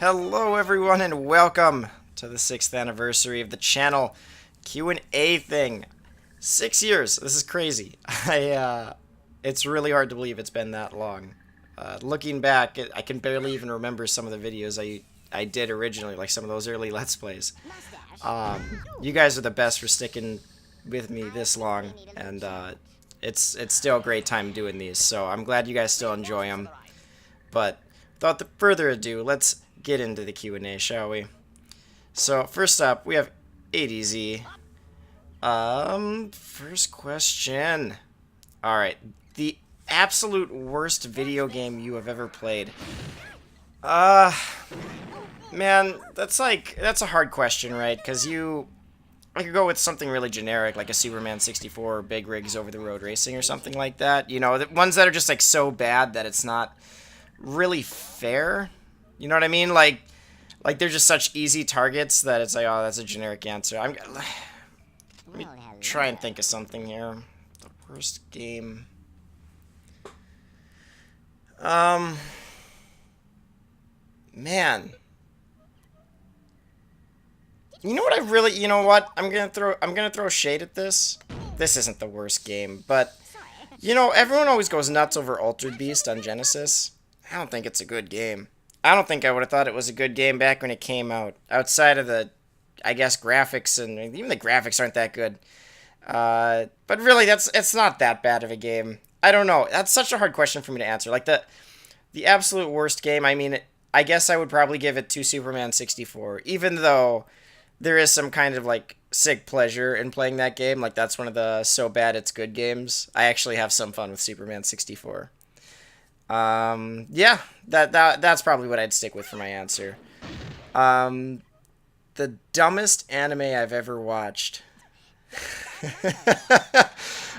Hello everyone and welcome to the 6th anniversary of the channel Q&A thing. 6 years. This is crazy. It's really hard to believe it's been that long. Looking back, I can barely even remember some of the videos I did originally, like some of those early Let's Plays. You guys are the best for sticking with me this long, and it's still a great time doing these, so I'm glad you guys still enjoy them. But without further ado, let's get into the Q&A, shall we? So first up, we have ADZ. First question. Alright, the absolute worst video game you have ever played. Man, that's a hard question, right? Because I could go with something really generic, like a Superman 64 or Big Rigs Over the Road Racing or something like that. You know, the ones that are just like so bad that it's not really fair. You know what I mean? Like they're just such easy targets that it's like, oh, that's a generic answer. Let me try and think of something here. The worst game. Man. You know what? I'm gonna throw shade at this. This isn't the worst game, but you know, everyone always goes nuts over Altered Beast on Genesis. I don't think it's a good game. I don't think I would have thought it was a good game back when it came out. Outside of the, I guess, graphics, and even the graphics aren't that good. But really, it's not that bad of a game. I don't know. That's such a hard question for me to answer. Like, the absolute worst game, I mean, I guess I would probably give it to Superman 64. Even though there is some kind of, like, sick pleasure in playing that game. Like, that's one of the so bad it's good games. I actually have some fun with Superman 64. Yeah, that's probably what I'd stick with for my answer. The dumbest anime I've ever watched.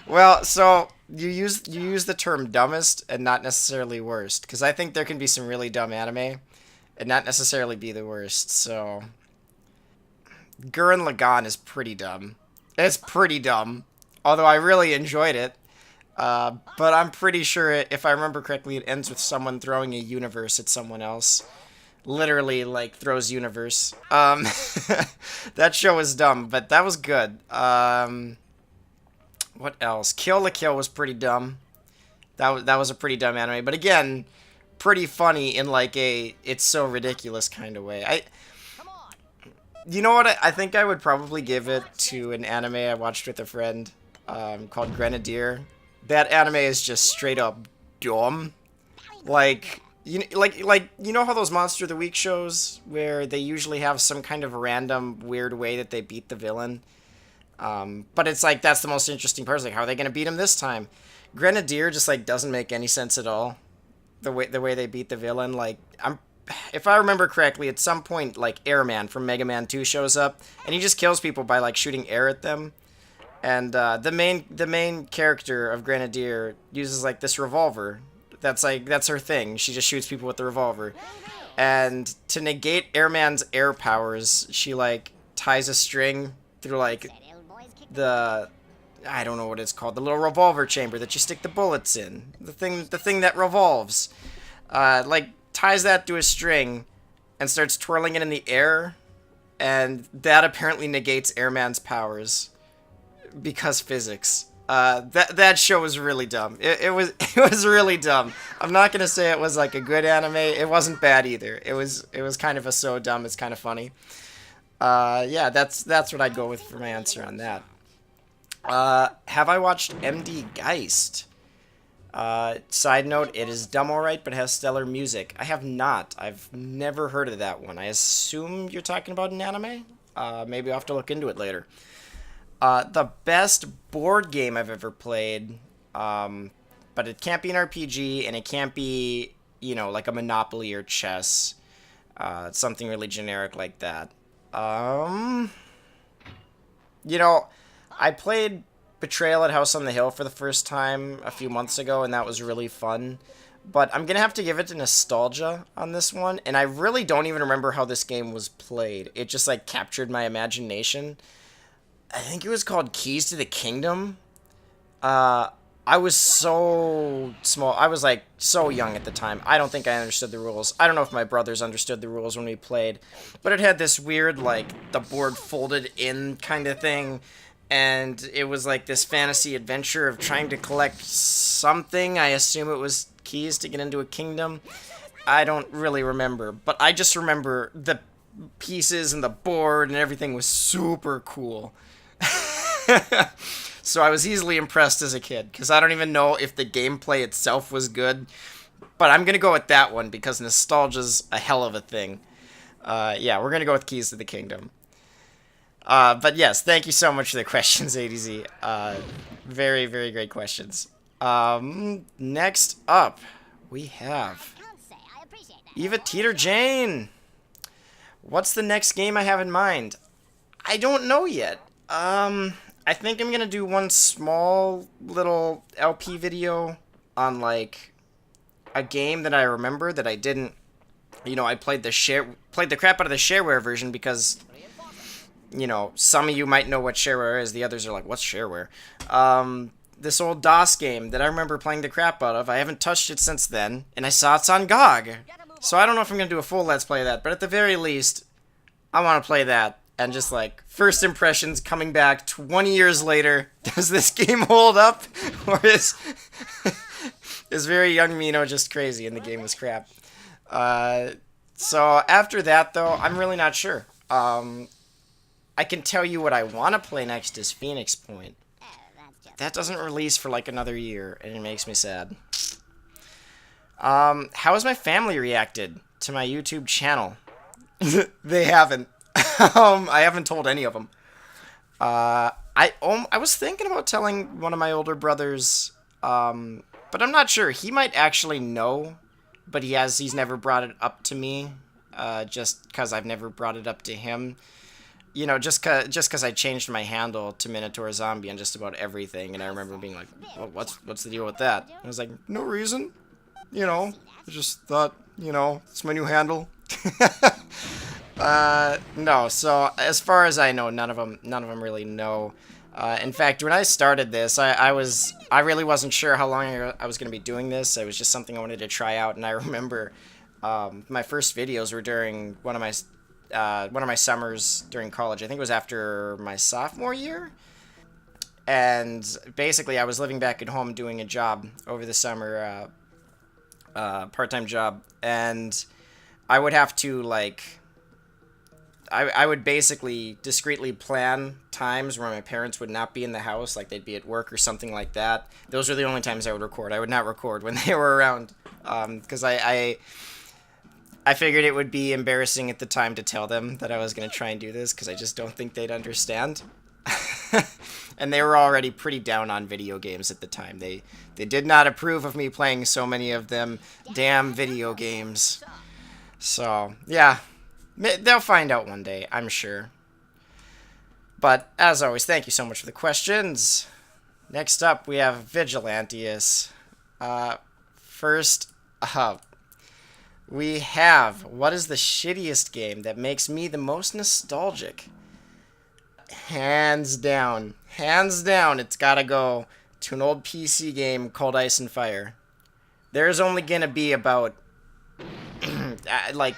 Well, so you use the term dumbest and not necessarily worst, because I think there can be some really dumb anime and not necessarily be the worst. So Gurren Lagann is pretty dumb. It's pretty dumb, although I really enjoyed it. But I'm pretty sure, if I remember correctly, it ends with someone throwing a universe at someone else. Literally, like, throws universe. That show was dumb, but that was good. What else? Kill la Kill was pretty dumb. That was a pretty dumb anime, but again, pretty funny in, like, a it's so ridiculous kind of way. You know what? I think I would probably give it to an anime I watched with a friend, called Grenadier. That anime is just straight up dumb. Like you know how those Monster of the Week shows where they usually have some kind of random weird way that they beat the villain, but it's like that's the most interesting part. It's like, how are they gonna beat him this time? Grenadier just like doesn't make any sense at all. The way they beat the villain, like if I remember correctly, at some point like Airman from Mega Man 2 shows up and he just kills people by like shooting air at them. And the main character of Grenadier uses like this revolver. That's her thing. She just shoots people with the revolver. And to negate Airman's air powers, she like ties a string through like I don't know what it's called, the little revolver chamber that you stick the bullets in. The thing that revolves. Like ties that to a string and starts twirling it in the air, and that apparently negates Airman's powers. Because physics. That show was really dumb. It was really dumb. I'm not gonna say it was like a good anime. It wasn't bad either. It was kind of a so dumb it's kind of funny. Yeah, that's what I'd go with for my answer on that. Have I watched MD Geist? Side note, it is dumb alright, but has stellar music. I have not. I've never heard of that one. I assume you're talking about an anime? Maybe I'll have to look into it later. The best board game I've ever played, but it can't be an RPG, and it can't be, you know, like a Monopoly or chess. It's something really generic like that. You know, I played Betrayal at House on the Hill for the first time a few months ago, and that was really fun. But I'm gonna have to give it to nostalgia on this one, and I really don't even remember how this game was played. It just, like, captured my imagination. I think it was called Keys to the Kingdom. I was so small. I was like so young at the time. I don't think I understood the rules. I don't know if my brothers understood the rules when we played, but it had this weird like the board folded in kind of thing, and it was like this fantasy adventure of trying to collect something. I assume it was keys to get into a kingdom. I don't really remember, but I just remember the pieces and the board and everything was super cool. So I was easily impressed as a kid, because I don't even know if the gameplay itself was good, but I'm going to go with that one because nostalgia's a hell of a thing. Yeah, we're going to go with Keys to the Kingdom. But yes, thank you so much for the questions, ADZ. Very, very great questions. Next up, we have Eva Teeter Jane. What's the next game I have in mind? I don't know yet. I think I'm gonna do one small little LP video on like a game that I remember that I didn't. I played the crap out of the shareware version because some of you might know what shareware is. The others are like, what's shareware? This old DOS game that I remember playing the crap out of. I haven't touched it since then, and I saw it's on GOG. So I don't know if I'm gonna do a full Let's Play of that, but at the very least, I want to play that. And just like first impressions coming back 20 years later, does this game hold up, or is very young Mino just crazy and the game was crap? So after that though, I'm really not sure. I can tell you what I want to play next is Phoenix Point. That doesn't release for like another year, and it makes me sad. How has my family reacted to my YouTube channel? They haven't. I haven't told any of them. I was thinking about telling one of my older brothers, but I'm not sure. He might actually know, but he's never brought it up to me, just because I've never brought it up to him. Just cause I changed my handle to MinotaurZombie on just about everything, and I remember being like, well, what's the deal with that? And I was like, no reason. I just thought, it's my new handle. No, so as far as I know, none of them really know. In fact, when I started this, I really wasn't sure how long I was going to be doing this. It was just something I wanted to try out, and I remember my first videos were during one of my summers during college. I think it was after my sophomore year. And basically, I was living back at home doing a job over the summer, part-time job, and I would have to like. I would basically discreetly plan times where my parents would not be in the house, like they'd be at work or something like that. Those were the only times I would record. I would not record when they were around, because I figured it would be embarrassing at the time to tell them that I was going to try and do this, because I just don't think they'd understand. And they were already pretty down on video games at the time. They did not approve of me playing so many of them damn video games. So, yeah. They'll find out one day, I'm sure. But, as always, thank you so much for the questions. Next up, we have Vigilantius. First up, we have, what is the shittiest game that makes me the most nostalgic? Hands down, it's gotta go to an old PC game called Ice and Fire. There's only gonna be about, like,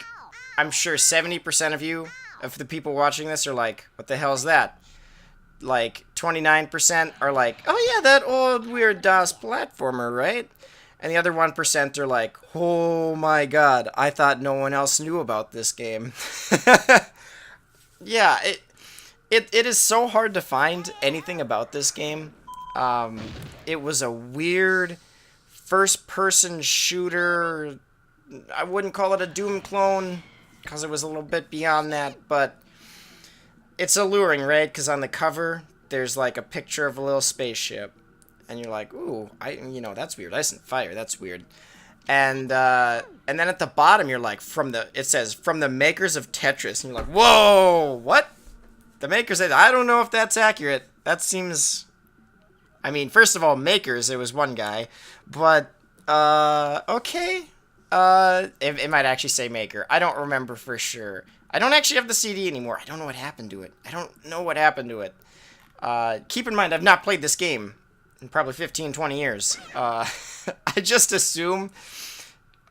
I'm sure 70% of the people watching this are like, what the hell is that? Like, 29% are like, oh yeah, that old weird DOS platformer, right? And the other 1% are like, oh my god, I thought no one else knew about this game. Yeah, it is so hard to find anything about this game. It was a weird first-person shooter. I wouldn't call it a Doom clone, because it was a little bit beyond that, but it's alluring, right? Because on the cover, there's like a picture of a little spaceship, and you're like, ooh, that's weird. Ice and Fire, that's weird. And then at the bottom, you're like, it says, from the makers of Tetris, and you're like, whoa, what? The makers, I don't know if that's accurate. That seems, first of all, makers, it was one guy, but, okay. It might actually say maker. I don't remember for sure. I don't actually have the CD anymore. I don't know what happened to it. Keep in mind, I've not played this game in probably 15, 20 years. I just assume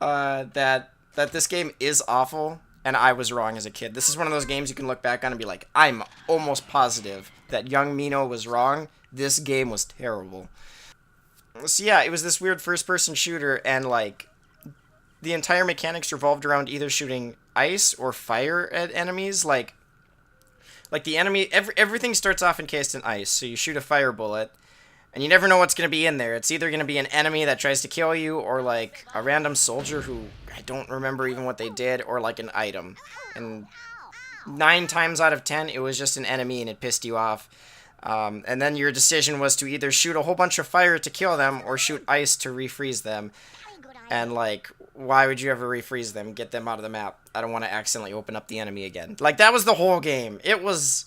that this game is awful, and I was wrong as a kid. This is one of those games you can look back on and be like, I'm almost positive that young Mino was wrong. This game was terrible. So yeah, it was this weird first-person shooter, and like the entire mechanics revolved around either shooting ice or fire at enemies. Like the enemy, everything starts off encased in ice, so you shoot a fire bullet, and you never know what's going to be in there. It's either going to be an enemy that tries to kill you, or like a random soldier who I don't remember even what they did, or like an item. And 9 times out of 10, it was just an enemy and it pissed you off. And then your decision was to either shoot a whole bunch of fire to kill them, or shoot ice to refreeze them. And like, why would you ever refreeze them? Get them out of the map. I don't want to accidentally open up the enemy again. Like, that was the whole game. It was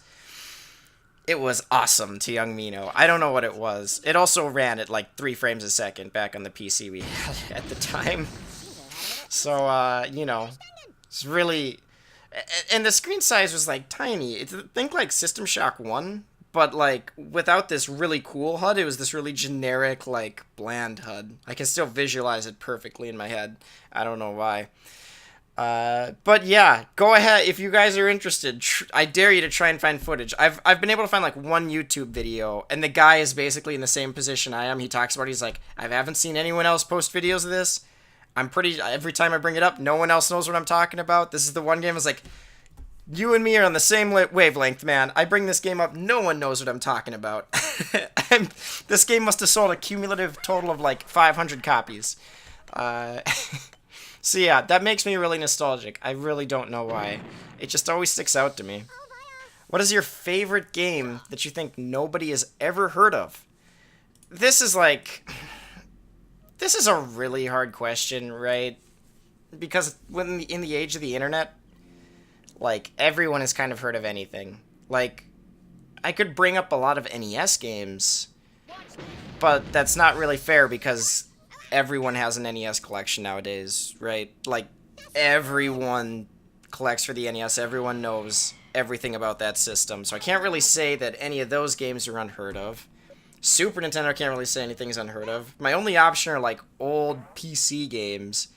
awesome to young Mino. I don't know what it was. It also ran at like 3 frames a second back on the PC we had at the time. So, you know, it's really... And the screen size was like tiny. Think like System Shock 1, but like without this really cool HUD. It was this really generic, like bland HUD. I can still visualize it perfectly in my head. I don't know why. But yeah, go ahead if you guys are interested. I dare you to try and find footage. I've been able to find like one YouTube video, and the guy is basically in the same position I am. He talks about it. He's like, I haven't seen anyone else post videos of this. Every time I bring it up, no one else knows what I'm talking about. This is the one game. It's like, you and me are on the same wavelength, man. I bring this game up, no one knows what I'm talking about. This game must have sold a cumulative total of like 500 copies. So yeah, that makes me really nostalgic. I really don't know why. It just always sticks out to me. What is your favorite game that you think nobody has ever heard of? This is a really hard question, right? Because in the age of the internet, like, everyone has kind of heard of anything. Like, I could bring up a lot of NES games, but that's not really fair because everyone has an NES collection nowadays, right? Like, everyone collects for the NES. Everyone knows everything about that system. So I can't really say that any of those games are unheard of. Super Nintendo, I can't really say anything's unheard of. My only option are, like, old PC games.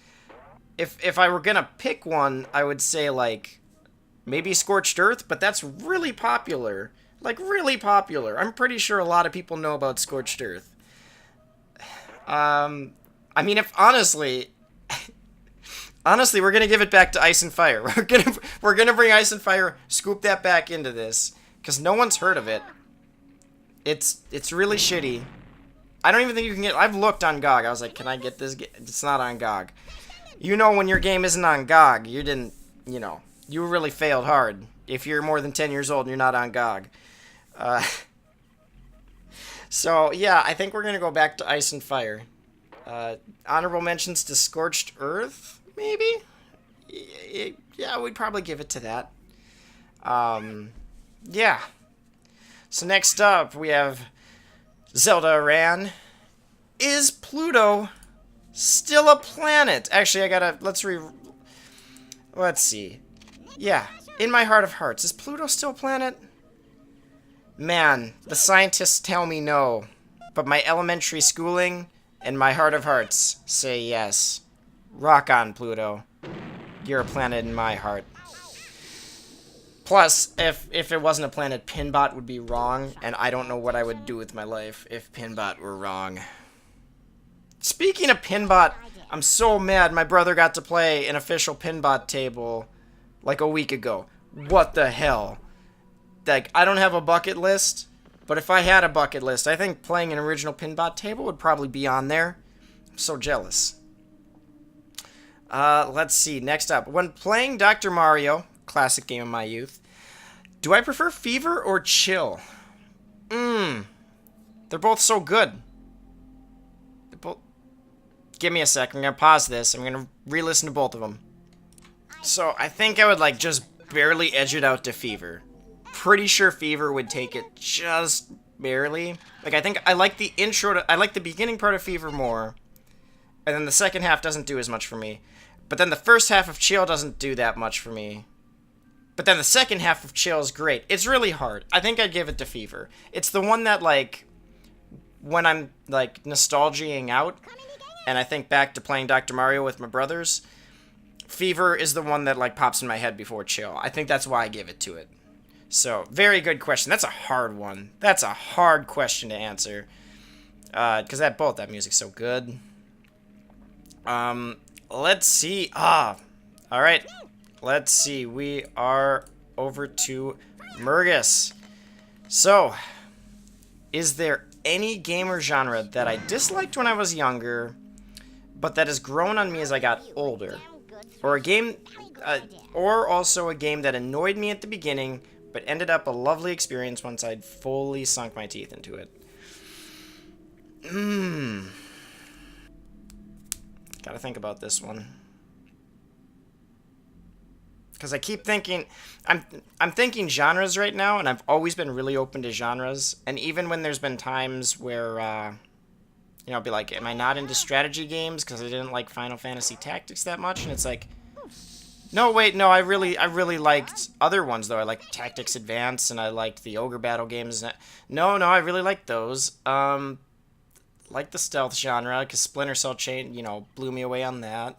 If I were gonna pick one, I would say, like, maybe Scorched Earth, but that's really popular. Like, really popular. I'm pretty sure a lot of people know about Scorched Earth. I mean, if honestly, we're gonna give it back to Ice and Fire. We're gonna bring Ice and Fire, scoop that back into this, because no one's heard of it. It's really shitty. I don't even think you can get... I've looked on GOG. I was like, can I get this? It's not on GOG. You know when your game isn't on GOG, you didn't, you know, you really failed hard. If you're more than 10 years old and you're not on GOG. So, yeah, I think we're going to go back to Ice and Fire. Honorable mentions to Scorched Earth, maybe? Yeah, we'd probably give it to that. Yeah. So next up, we have Zelda Ran. Is Pluto still a planet? Actually, let's see. Yeah, in my heart of hearts, is Pluto still a planet? Man, the scientists tell me no, but my elementary schooling and my heart of hearts say yes. Rock on, Pluto. You're a planet in my heart. Plus, if it wasn't a planet, Pinbot would be wrong, and I don't know what I would do with my life if Pinbot were wrong. Speaking of Pinbot, I'm so mad my brother got to play an official Pinbot table like a week ago. What the hell? Like, I don't have a bucket list, but if I had a bucket list, I think playing an original Pinbot table would probably be on there. I'm so jealous. Let's see, next up. When playing Dr. Mario, classic game of my youth, do I prefer Fever or Chill? They're both so good. Give me a sec, I'm gonna pause this. I'm gonna re-listen to both of them. So, I think I would, like, just barely edge it out to Fever. Pretty sure Fever would take it just barely. Like, I think I like the I like the beginning part of Fever more. And then the second half doesn't do as much for me. But then the first half of Chill doesn't do that much for me. But then the second half of Chill is great. It's really hard. I think I'd give it to Fever. It's the one that, like, when I'm like nostalgiaing out and I think back to playing Dr. Mario with my brothers, Fever is the one that like pops in my head before Chill. I think that's why I give it to it. So, very good question. That's a hard one. That's a hard question to answer. Because that music's so good. Let's see. Alright. Let's see. We are over to Murgus. So, is there any game or genre that I disliked when I was younger, but that has grown on me as I got older? Or a game, or also a game that annoyed me at the beginning, but ended up a lovely experience once I'd fully sunk my teeth into it. Gotta think about this one. Because I keep thinking, I'm thinking genres right now, and I've always been really open to genres. And even when there's been times where, I'll be like, am I not into strategy games because I didn't like Final Fantasy Tactics that much? And it's like, no, wait, no, I really liked other ones, though. I liked Tactics Advance, and I liked the Ogre Battle games. No, I really liked those. Like the stealth genre, because Splinter Cell Chain, blew me away on that.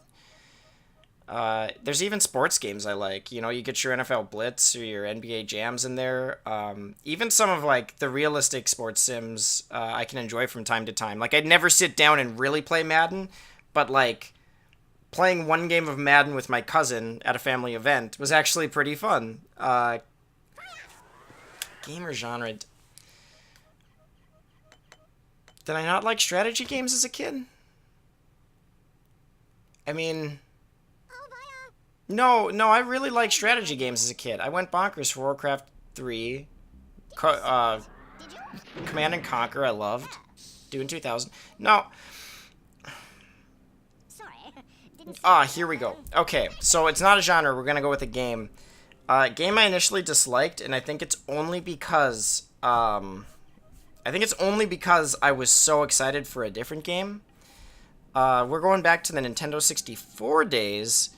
There's even sports games I like. You get your NFL Blitz or your NBA Jams in there. Even some of, like, the realistic sports sims I can enjoy from time to time. Like, I'd never sit down and really play Madden, but, like, playing one game of Madden with my cousin at a family event was actually pretty fun. Gamer genre. Did I not like strategy games as a kid? I mean, no, I really liked strategy games as a kid. I went bonkers for Warcraft 3. Command and Conquer, I loved. Doing 2000. No. Here we go. Okay, so it's not a genre. We're gonna go with a game. Game I initially disliked, and I think it's only because I was so excited for a different game. We're going back to the Nintendo 64 days,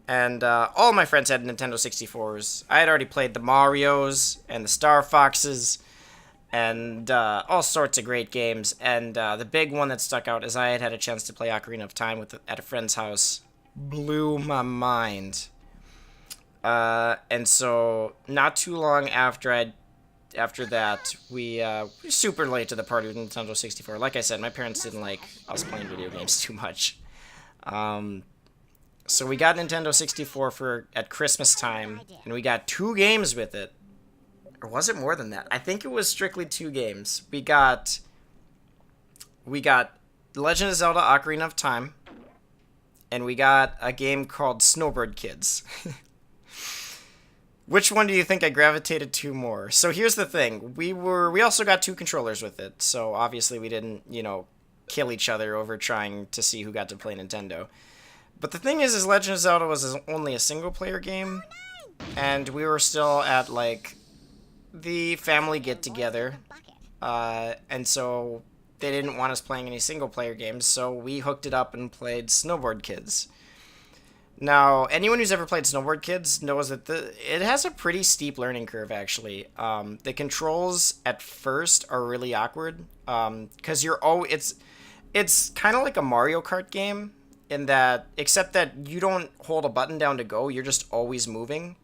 and all my friends had Nintendo 64s. I had already played the Marios and the Star Foxes, and all sorts of great games. And the big one that stuck out is I had a chance to play Ocarina of Time at a friend's house. Blew my mind. And so not too long after that, we were super late to the party with Nintendo 64. Like I said, my parents didn't like us playing video games too much. So we got Nintendo 64 at Christmas time, and we got 2 games with it. Or was it more than that? I think it was strictly 2 games. We got Legend of Zelda Ocarina of Time, and we got a game called Snowbird Kids. Which one do you think I gravitated to more? So here's the thing. We also got 2 controllers with it, so obviously we didn't, kill each other over trying to see who got to play Nintendo. But the thing is Legend of Zelda was only a single-player game, and we were still at, like, the family get-together, and so they didn't want us playing any single-player games, so we hooked it up and played Snowboard Kids. Now, anyone who's ever played Snowboard Kids knows that it has a pretty steep learning curve, actually. The controls at first are really awkward, because it's kind of like a Mario Kart game, in that, except that you don't hold a button down to go, you're just always moving.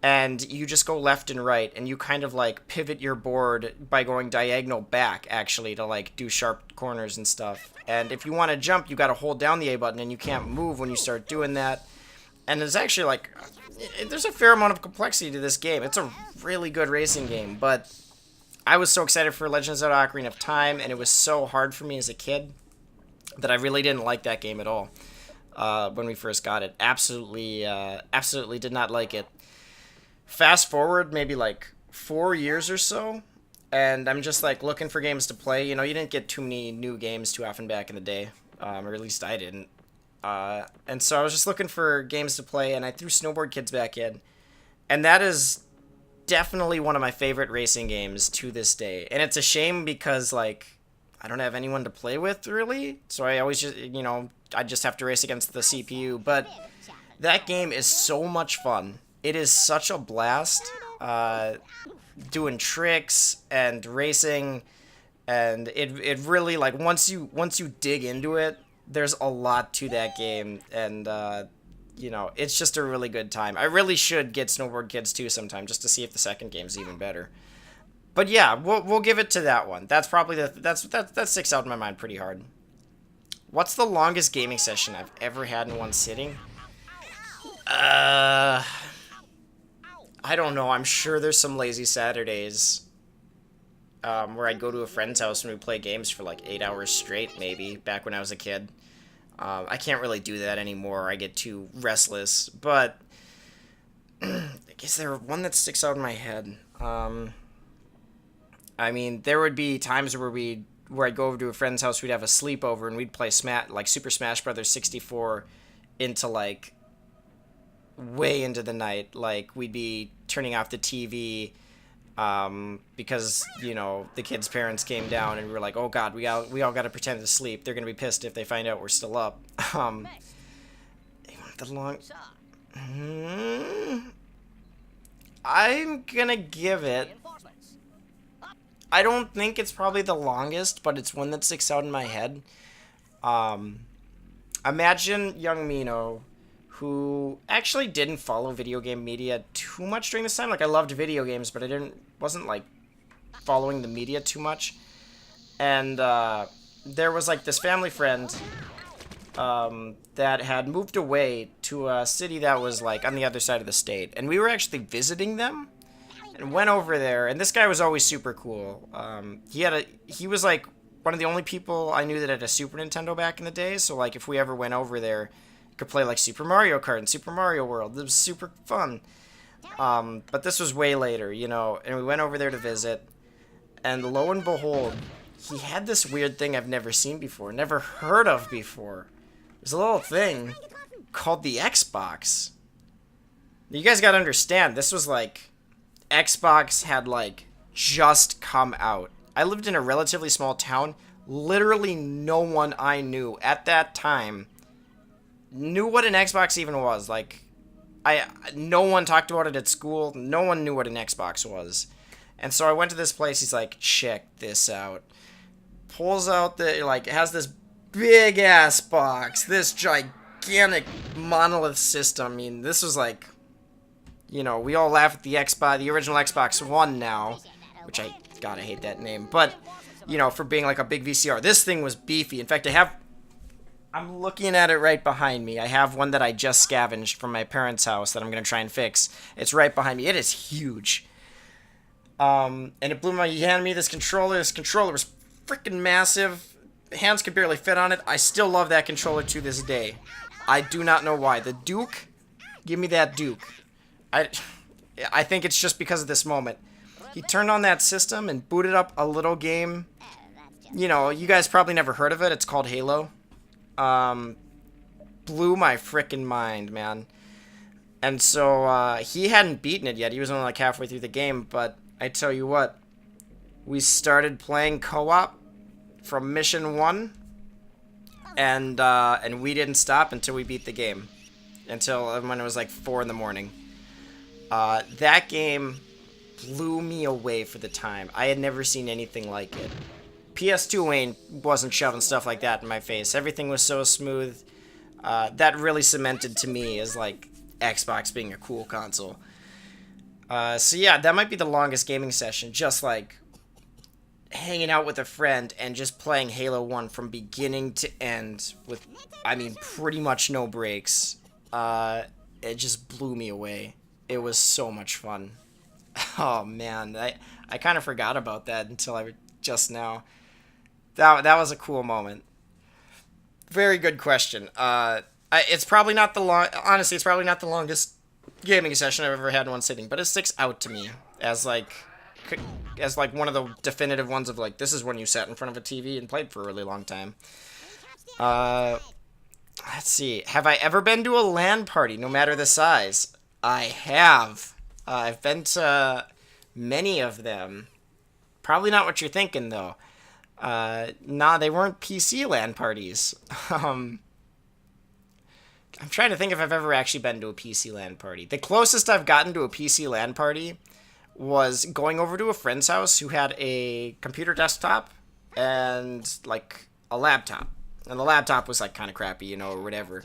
And you just go left and right, and you kind of, like, pivot your board by going diagonal back, actually, to, like, do sharp corners and stuff. And if you want to jump, you got to hold down the A button, and you can't move when you start doing that. And it's actually, like, there's a fair amount of complexity to this game. It's a really good racing game, but I was so excited for Legend of Zelda Ocarina of Time, and it was so hard for me as a kid that I really didn't like that game at all when we first got it. Absolutely did not like it. Fast forward maybe like 4 years or so, and I'm just like looking for games to play. You didn't get too many new games too often back in the day, or at least I didn't. And so I was just looking for games to play, and I threw Snowboard Kids back in, and that is definitely one of my favorite racing games to this day. And it's a shame because, like, I don't have anyone to play with really, so I always just I just have to race against the CPU. But that game is so much fun. It is such a blast, doing tricks and racing, And it really, like, once you dig into it, there's a lot to that game, and you know, it's just a really good time. I really should get Snowboard Kids 2 sometime just to see if the second game's even better. But yeah, we'll give it to that one. That's probably that sticks out in my mind pretty hard. What's the longest gaming session I've ever had in one sitting? I don't know. I'm sure there's some lazy Saturdays where I'd go to a friend's house and we'd play games for like 8 hours straight, maybe, back when I was a kid. I can't really do that anymore. I get too restless. But I guess there's one that sticks out in my head. I mean, there would be times where I'd go over to a friend's house, we'd have a sleepover, and we'd play like Super Smash Brothers 64 into like way into the night. Like, we'd be turning off the TV because, you know, the kids' parents came down, and we were like, oh god, we all got to pretend to sleep. They're gonna be pissed if they find out we're still up. The long. I'm gonna give it. I don't think it's probably the longest, but it's one that sticks out in my head. Imagine young Mino, who actually didn't follow video game media too much during this time. Like, I loved video games, but wasn't like following the media too much. And there was like this family friend that had moved away to a city that was like on the other side of the state, and we were actually visiting them. And went over there, and this guy was always super cool. He was like one of the only people I knew that had a Super Nintendo back in the day. So like, if we ever went over there, could play like Super Mario Kart and Super Mario World. It was super fun. But this was way later, you know. And we went over there to visit, and lo and behold, he had this weird thing I've never seen before, never heard of before. There's a little thing called the Xbox. You guys gotta understand, this was like, Xbox had like just come out. I lived in a relatively small town. Literally no one I knew at that time knew what an Xbox even was. Like, no one talked about it at school. No one knew what an Xbox was. And so I went to this place. He's like, check this out. Pulls out it has this big ass box, this gigantic monolith system. I mean, this was like, you know, we all laugh at the original Xbox One now, which I hate that name, but, you know, for being like a big VCR. This thing was beefy. In fact, I'm looking at it right behind me. I have one that I just scavenged from my parents' house that I'm going to try and fix. It's right behind me. It is huge. And it blew my, he handed me this controller. This controller was freaking massive. Hands could barely fit on it. I still love that controller to this day. I do not know why. The Duke, give me that Duke. I think it's just because of this moment. He turned on that system and booted up a little game. You know, you guys probably never heard of it. It's called Halo. Blew my frickin' mind, man. And so, he hadn't beaten it yet. He was only like halfway through the game, but I tell you what, we started playing co-op from mission 1, and we didn't stop until we beat the game. Until when it was like 4 in the morning. That game blew me away for the time. I had never seen anything like it. PS2 wasn't shoving stuff like that in my face. Everything was so smooth. That really cemented to me as like Xbox being a cool console. So yeah, that might be the longest gaming session. Just like hanging out with a friend and just playing Halo 1 from beginning to end with, I mean, pretty much no breaks. It just blew me away. It was so much fun. Oh man, I kind of forgot about that until just now. That was a cool moment. Very good question. It's probably not honestly, it's probably not the longest gaming session I've ever had in one sitting, but it sticks out to me as like one of the definitive ones of like, this is when you sat in front of a TV and played for a really long time. Let's see. Have I ever been to a LAN party, no matter the size? I have. I've been to many of them. Probably not what you're thinking, though. Nah, they weren't PC LAN parties. I'm trying to think if I've ever actually been to a PC LAN party. The closest I've gotten to a PC LAN party was going over to a friend's house who had a computer desktop and like a laptop. And the laptop was like kind of crappy, you know, or whatever.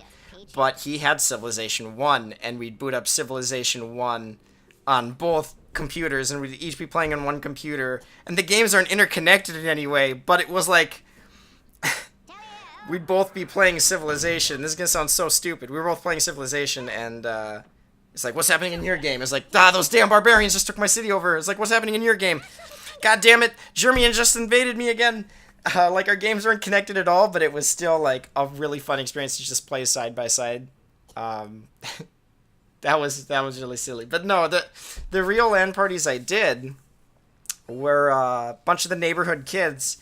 But he had Civilization 1, and we'd boot up Civilization 1 on both computers, and we'd each be playing on one computer. And the games aren't interconnected in any way, but it was like we'd both be playing Civilization. This is gonna sound so stupid. We were both playing Civilization, and it's like, what's happening in your game? It's like, those damn barbarians just took my city over. It's like, what's happening in your game? God damn it, Germany just invaded me again. Like, our games weren't connected at all, but it was still, like, a really fun experience to just play side by side. That was really silly. But no, the real LAN parties I did were a bunch of the neighborhood kids.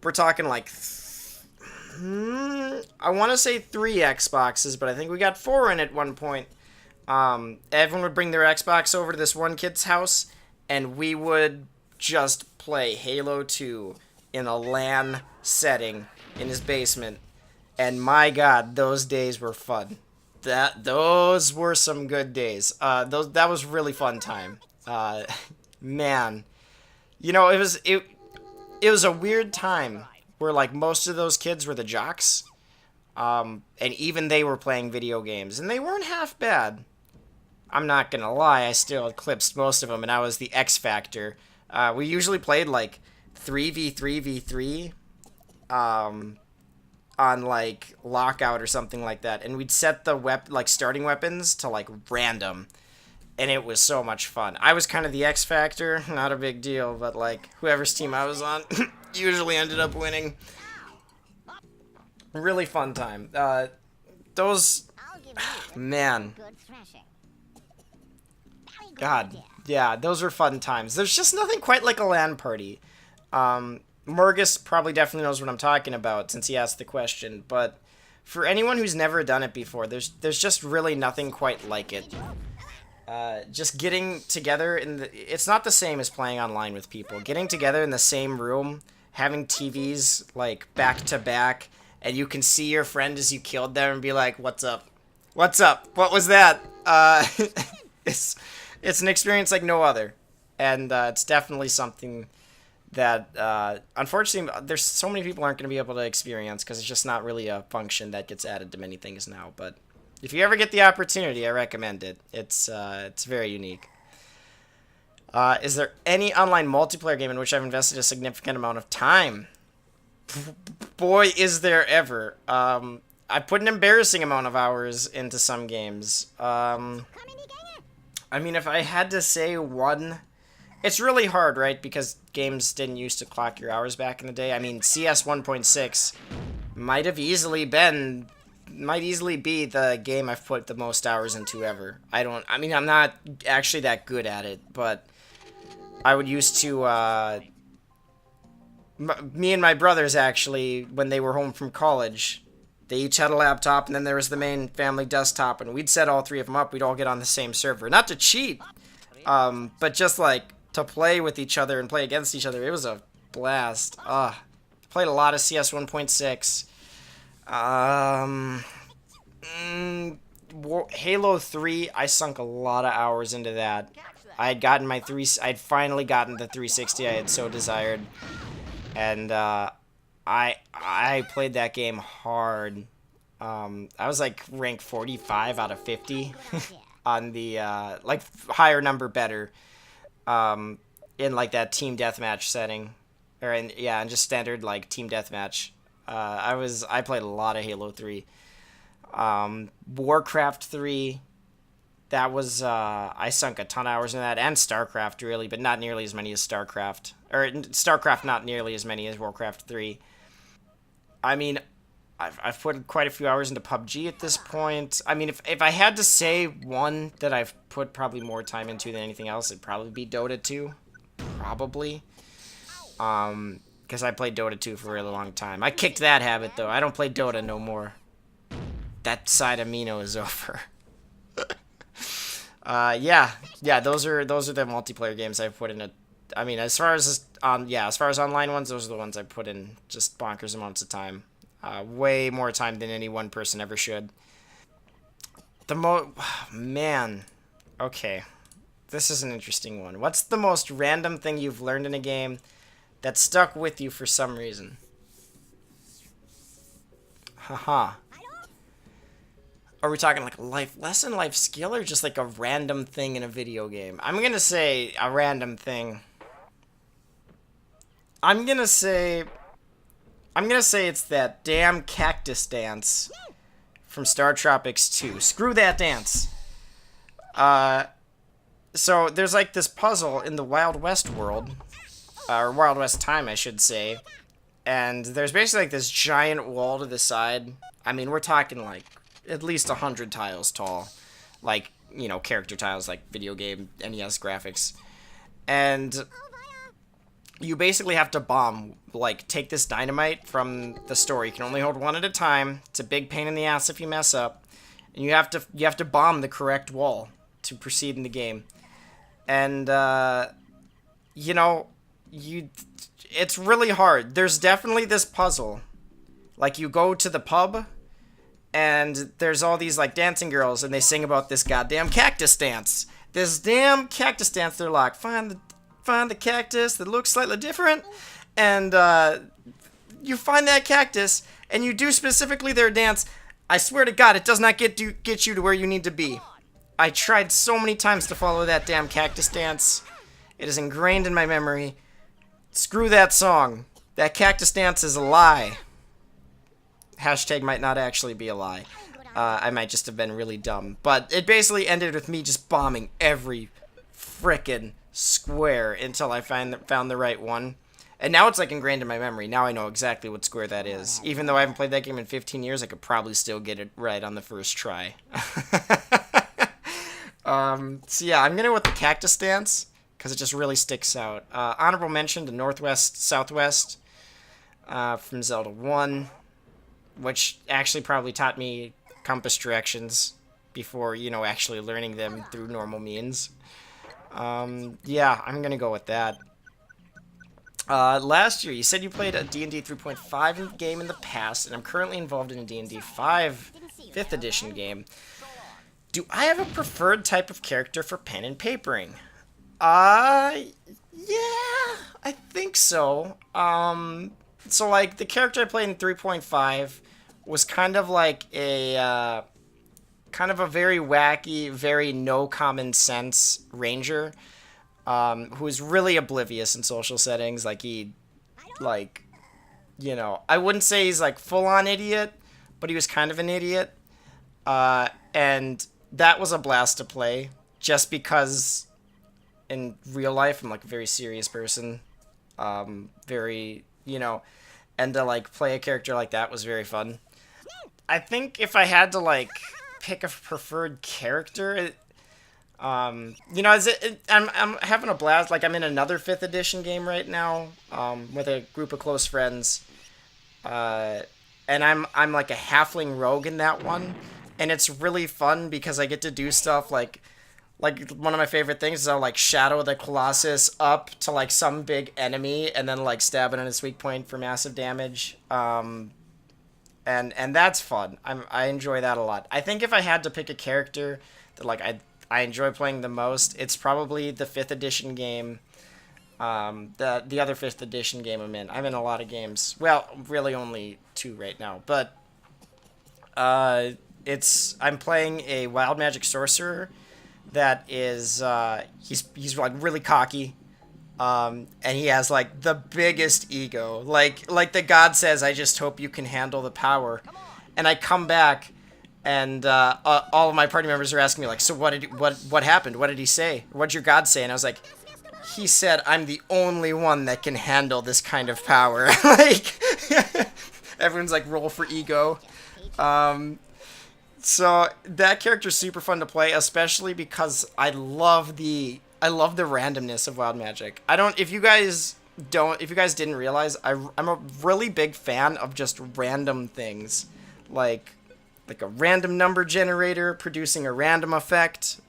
We're talking, like, I want to say 3 Xboxes, but I think we got 4 in at one point. Everyone would bring their Xbox over to this one kid's house, and we would just play Halo 2 in a LAN setting in his basement. And my god, those days were fun. Those were some good days. That was really fun time. Man, you know, it was a weird time where like most of those kids were the jocks, and even they were playing video games, and they weren't half bad. I'm not gonna lie, I still eclipsed most of them, and I was the X Factor. We usually played like 3v3v3 on like Lockout or something like that, and we'd set the starting weapons to like random, and it was so much fun. I was kind of the X Factor, not a big deal, but like whoever's team I was on usually ended up winning. Really fun time. Those, man, God, yeah, those were fun times. There's just nothing quite like a LAN party. Morgus probably definitely knows what I'm talking about since he asked the question, but for anyone who's never done it before, there's just really nothing quite like it. Just getting together it's not the same as playing online with people. Getting together in the same room, having TVs like back to back, and you can see your friend as you killed them and be like, "What's up? What's up? What was that?" It's an experience like no other, and it's definitely something that unfortunately there's so many people aren't going to be able to experience because it's just not really a function that gets added to many things now. But if you ever get the opportunity, I recommend it. It's very unique. Is there any online multiplayer game in which I've invested a significant amount of time? Boy, is there ever. I put an embarrassing amount of hours into some games. I mean, if I had to say one, it's really hard, right? Because games didn't used to clock your hours back in the day. I mean, CS 1.6 might easily be the game I've put the most hours into ever. I mean, I'm not actually that good at it, but I would used to, me and my brothers actually, when they were home from college, they each had a laptop, and then there was the main family desktop, and we'd set all 3 of them up. We'd all get on the same server. Not to cheat, but just, like, to play with each other and play against each other. It was a blast. Played a lot of CS 1.6. Halo 3, I sunk a lot of hours into that. I'd finally gotten the 360 I had so desired. And, I played that game hard. I was like ranked 45 out of 50 on the like higher number better in like that team deathmatch setting, or in just standard like team deathmatch. I played a lot of Halo 3. Warcraft 3, that was I sunk a ton of hours in that, and StarCraft really, but not nearly as many as StarCraft, or StarCraft not nearly as many as Warcraft 3. I mean, I've put quite a few hours into PUBG at this point. I mean, if I had to say one that I've put probably more time into than anything else, it'd probably be Dota 2. Probably. Because I played Dota 2 for a really long time. I kicked that habit, though. I don't play Dota no more. That side of Mino is over. Yeah, those are the multiplayer games I've put in it. I mean, as far as online ones, those are the ones I put in just bonkers amounts of time. Way more time than any one person ever should. Man. Okay. This is an interesting one. What's the most random thing you've learned in a game that stuck with you for some reason? Haha. Are we talking like a life lesson, life skill, or just like a random thing in a video game? I'm gonna say a random thing. I'm gonna say it's that damn cactus dance from Star Tropics 2. Screw that dance. So there's like this puzzle in the Wild West world, or Wild West time, I should say. And there's basically like this giant wall to the side. I mean, we're talking like at least 100 tiles tall. Like, you know, character tiles, like video game, NES graphics. And you basically have to bomb, like, take this dynamite from the store. You can only hold one at a time. It's a big pain in the ass if you mess up. And you have to bomb the correct wall to proceed in the game. And, you know, it's really hard. There's definitely this puzzle. Like, you go to the pub, and there's all these, like, dancing girls, and they sing about this goddamn cactus dance. This damn cactus dance. They're like, find the cactus that looks slightly different, and you find that cactus, and you do specifically their dance. I swear to God, it does not get you to where you need to be. I tried so many times to follow that damn cactus dance. It is ingrained in my memory. Screw that song. That cactus dance is a lie. Hashtag might not actually be a lie. I might just have been really dumb. But it basically ended with me just bombing every frickin' square until I found the right one. And now it's like ingrained in my memory. Now I know exactly what square that is. Even though I haven't played that game in 15 years, I could probably still get it right on the first try. So yeah, I'm gonna go with the cactus dance because it just really sticks out. Honorable mention to Northwest Southwest from Zelda 1, which actually probably taught me compass directions before, you know, actually learning them through normal means. Yeah, I'm gonna go with that. Last year, you said you played a D&D 3.5 game in the past, and I'm currently involved in a D&D 5 5th edition game. Do I have a preferred type of character for pen and papering? Yeah, I think so. So, like, the character I played in 3.5 was kind of like a, kind of a very wacky, very no common sense ranger, who's really oblivious in social settings. Like, you know, I wouldn't say he's, like, full-on idiot, but he was kind of an idiot. And that was a blast to play, just because in real life I'm, like, a very serious person. Very, you know, and to, like, play a character like that was very fun. I think if I had to, like, pick a preferred character, you know, I'm having a blast. Like, I'm in another 5th edition game right now, with a group of close friends, and I'm like a halfling rogue in that one, and it's really fun because I get to do stuff like one of my favorite things is I'll, like, shadow the Colossus up to, like, some big enemy and then, like, stab it on its weak point for massive damage. And that's fun. I enjoy that a lot. I think if I had to pick a character that, like, I enjoy playing the most, it's probably the 5th edition game. The other 5th edition game I'm in. I'm in a lot of games. Well, really only 2 right now, but I'm playing a wild magic sorcerer that is he's like really cocky, and he has, like, the biggest ego. Like the god says, I just hope you can handle the power. And I come back, and all of my party members are asking me, like, so what happened? What did he say? What'd your god say? And I was like, he said, I'm the only one that can handle this kind of power. Like, everyone's like, roll for ego. So that character's super fun to play, especially because I love the randomness of wild magic. If you guys didn't realize, I'm a really big fan of just random things, like a random number generator producing a random effect,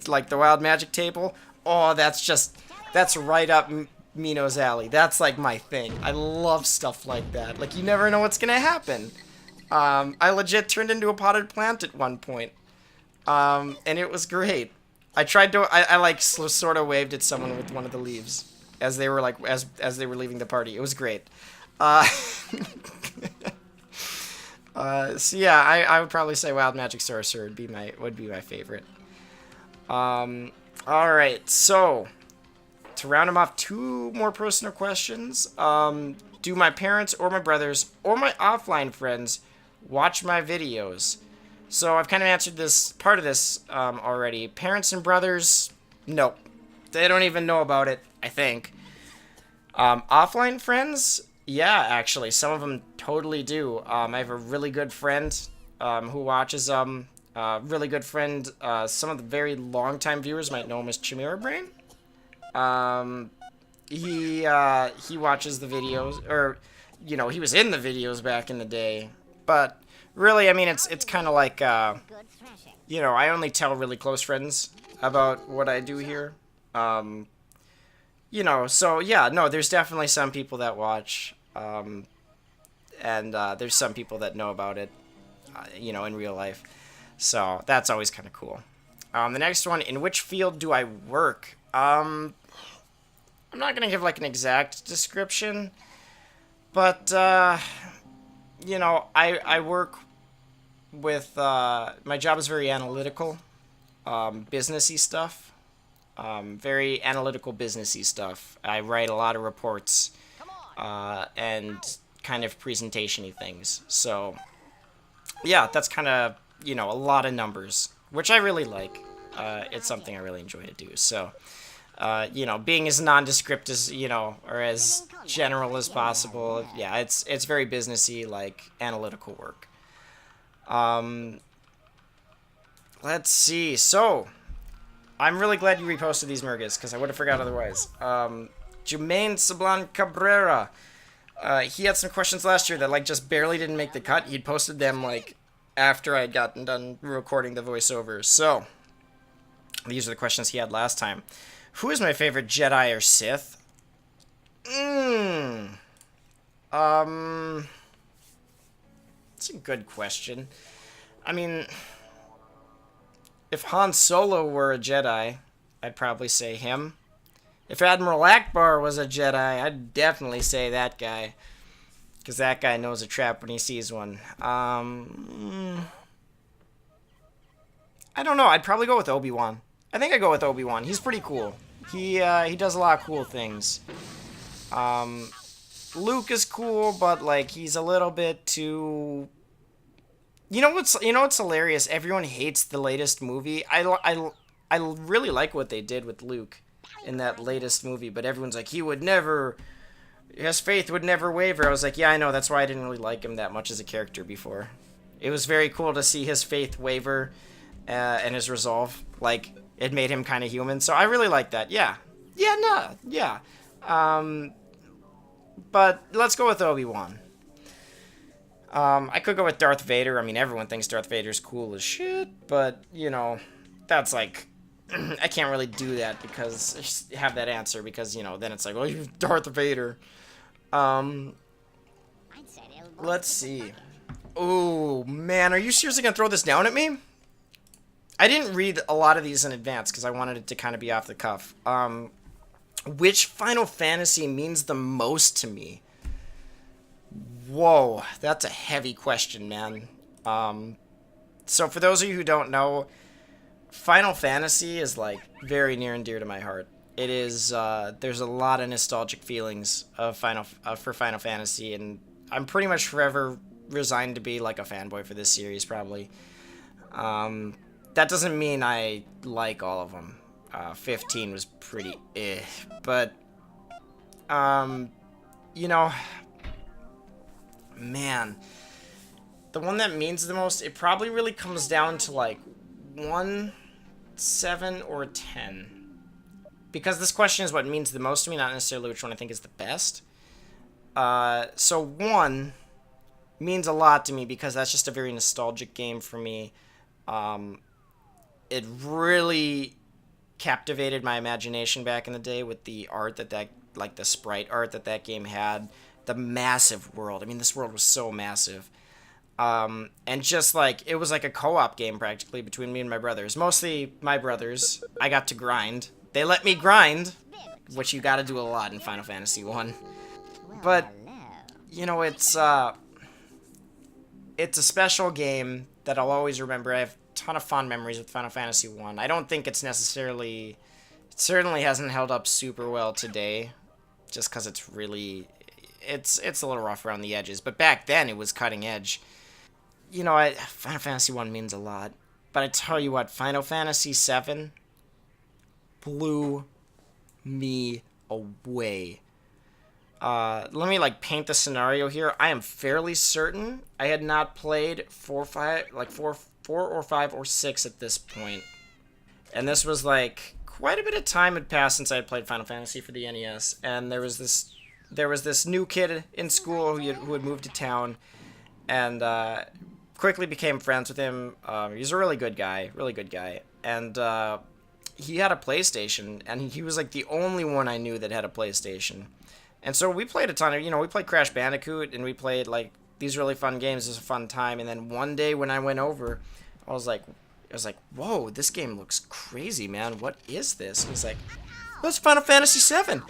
like the wild magic table. Oh, that's right up Mino's alley. That's, like, my thing. I love stuff like that. Like, you never know what's gonna happen. I legit turned into a potted plant at one point, and it was great. I tried to, I like, sort of waved at someone with one of the leaves, as they were like as they were leaving the party. It was great. Uh, so yeah, I would probably say Wild Magic Sorcerer would be my favorite. All right, so to round them off, 2 more personal questions. Do my parents or my brothers or my offline friends watch my videos? So I've kind of answered this part of this already. Parents and brothers, nope. They don't even know about it, I think. Offline friends, yeah, actually. Some of them totally do. I have a really good friend who watches them. Really good friend. Some of the very long-time viewers might know him as Chimera Brain. He watches the videos, or, you know, he was in the videos back in the day. But really, I mean, it's kind of like, you know, I only tell really close friends about what I do here. You know, so yeah, no, there's definitely some people that watch, and there's some people that know about it, you know, in real life. So that's always kind of cool. The next one, in which field do I work? I'm not going to give, like, an exact description, but, you know, I work with, my job is very analytical, businessy stuff, very analytical businessy stuff. I write a lot of reports, and kind of presentation-y things, so, yeah, that's kind of, you know, a lot of numbers, which I really like. It's something I really enjoy to do, so... you know, being as nondescript as, you know, or as general as possible. Yeah, it's very businessy, like, analytical work. Let's see. So, I'm really glad you reposted these Murgas, because I would have forgot otherwise. Jermaine Sablan Cabrera. He had some questions last year that, like, just barely didn't make the cut. He'd posted them, like, after I'd gotten done recording the voiceovers. So, these are the questions he had last time. Who is my favorite Jedi or Sith? That's a good question. I mean, if Han Solo were a Jedi, I'd probably say him. If Admiral Akbar was a Jedi, I'd definitely say that guy. Because that guy knows a trap when he sees one. I don't know. I'd probably go with Obi-Wan. I think I'd go with Obi-Wan. He's pretty cool. He does a lot of cool things. Luke is cool, but, like, he's a little bit too... You know what's hilarious? Everyone hates the latest movie. I really like what they did with Luke in that latest movie, but everyone's like, his faith would never waver. I was like, yeah, I know, that's why I didn't really like him that much as a character before. It was very cool to see his faith waver, and his resolve. Like, it made him kind of human, so I really like that. Yeah. But let's go with Obi-Wan. I could go with Darth Vader. I mean, everyone thinks Darth Vader's cool as shit, but, you know, that's like... I can't really do that because... have that answer, because, you know, then it's like, well, you're Darth Vader. Let's see. Oh, man, are you seriously gonna throw this down at me? I didn't read a lot of these in advance because I wanted it to kind of be off the cuff. Which Final Fantasy means the most to me? Whoa, that's a heavy question, man. So for those of you who don't know, Final Fantasy is, like, very near and dear to my heart. It is, there's a lot of nostalgic feelings of for Final Fantasy, and I'm pretty much forever resigned to be, like, a fanboy for this series, probably. That doesn't mean I like all of them. 15 was pretty but, you know, man, the one that means the most, it probably really comes down to, like, 1, 7, or 10. Because this question is what means the most to me, not necessarily which one I think is the best. So 1 means a lot to me because that's just a very nostalgic game for me. It really captivated my imagination back in the day with the art that like the sprite art that game had. The massive world. I mean, this world was so massive. And just, like, it was like a co-op game practically between me and my brothers. Mostly my brothers. I got to grind. They let me grind. which you got to do a lot in Final Fantasy 1. But you know, it's a special game that I'll always remember. I have a ton of fond memories with Final Fantasy 1. I don't think it's necessarily, it certainly hasn't held up super well today, just because it's really, it's a little rough around the edges. But back then, it was cutting edge. You know, Final Fantasy 1 means a lot. But I tell you what, Final Fantasy 7 blew me away. Let me like paint the scenario here. I am fairly certain I had not played four or five or six at this point, and this was like quite a bit of time had passed since I had played Final Fantasy for the NES. And there was this new kid in school who had moved to town, and quickly became friends with him. He's a really good guy, and he had a PlayStation, and he was like the only one I knew that had a PlayStation. And so we played a ton of, we played Crash Bandicoot, and we played, like, these really fun games. It was a fun time. And then one day when I went over, I was like, whoa, this game looks crazy, man. What is this? And he's like, that's Final Fantasy VII.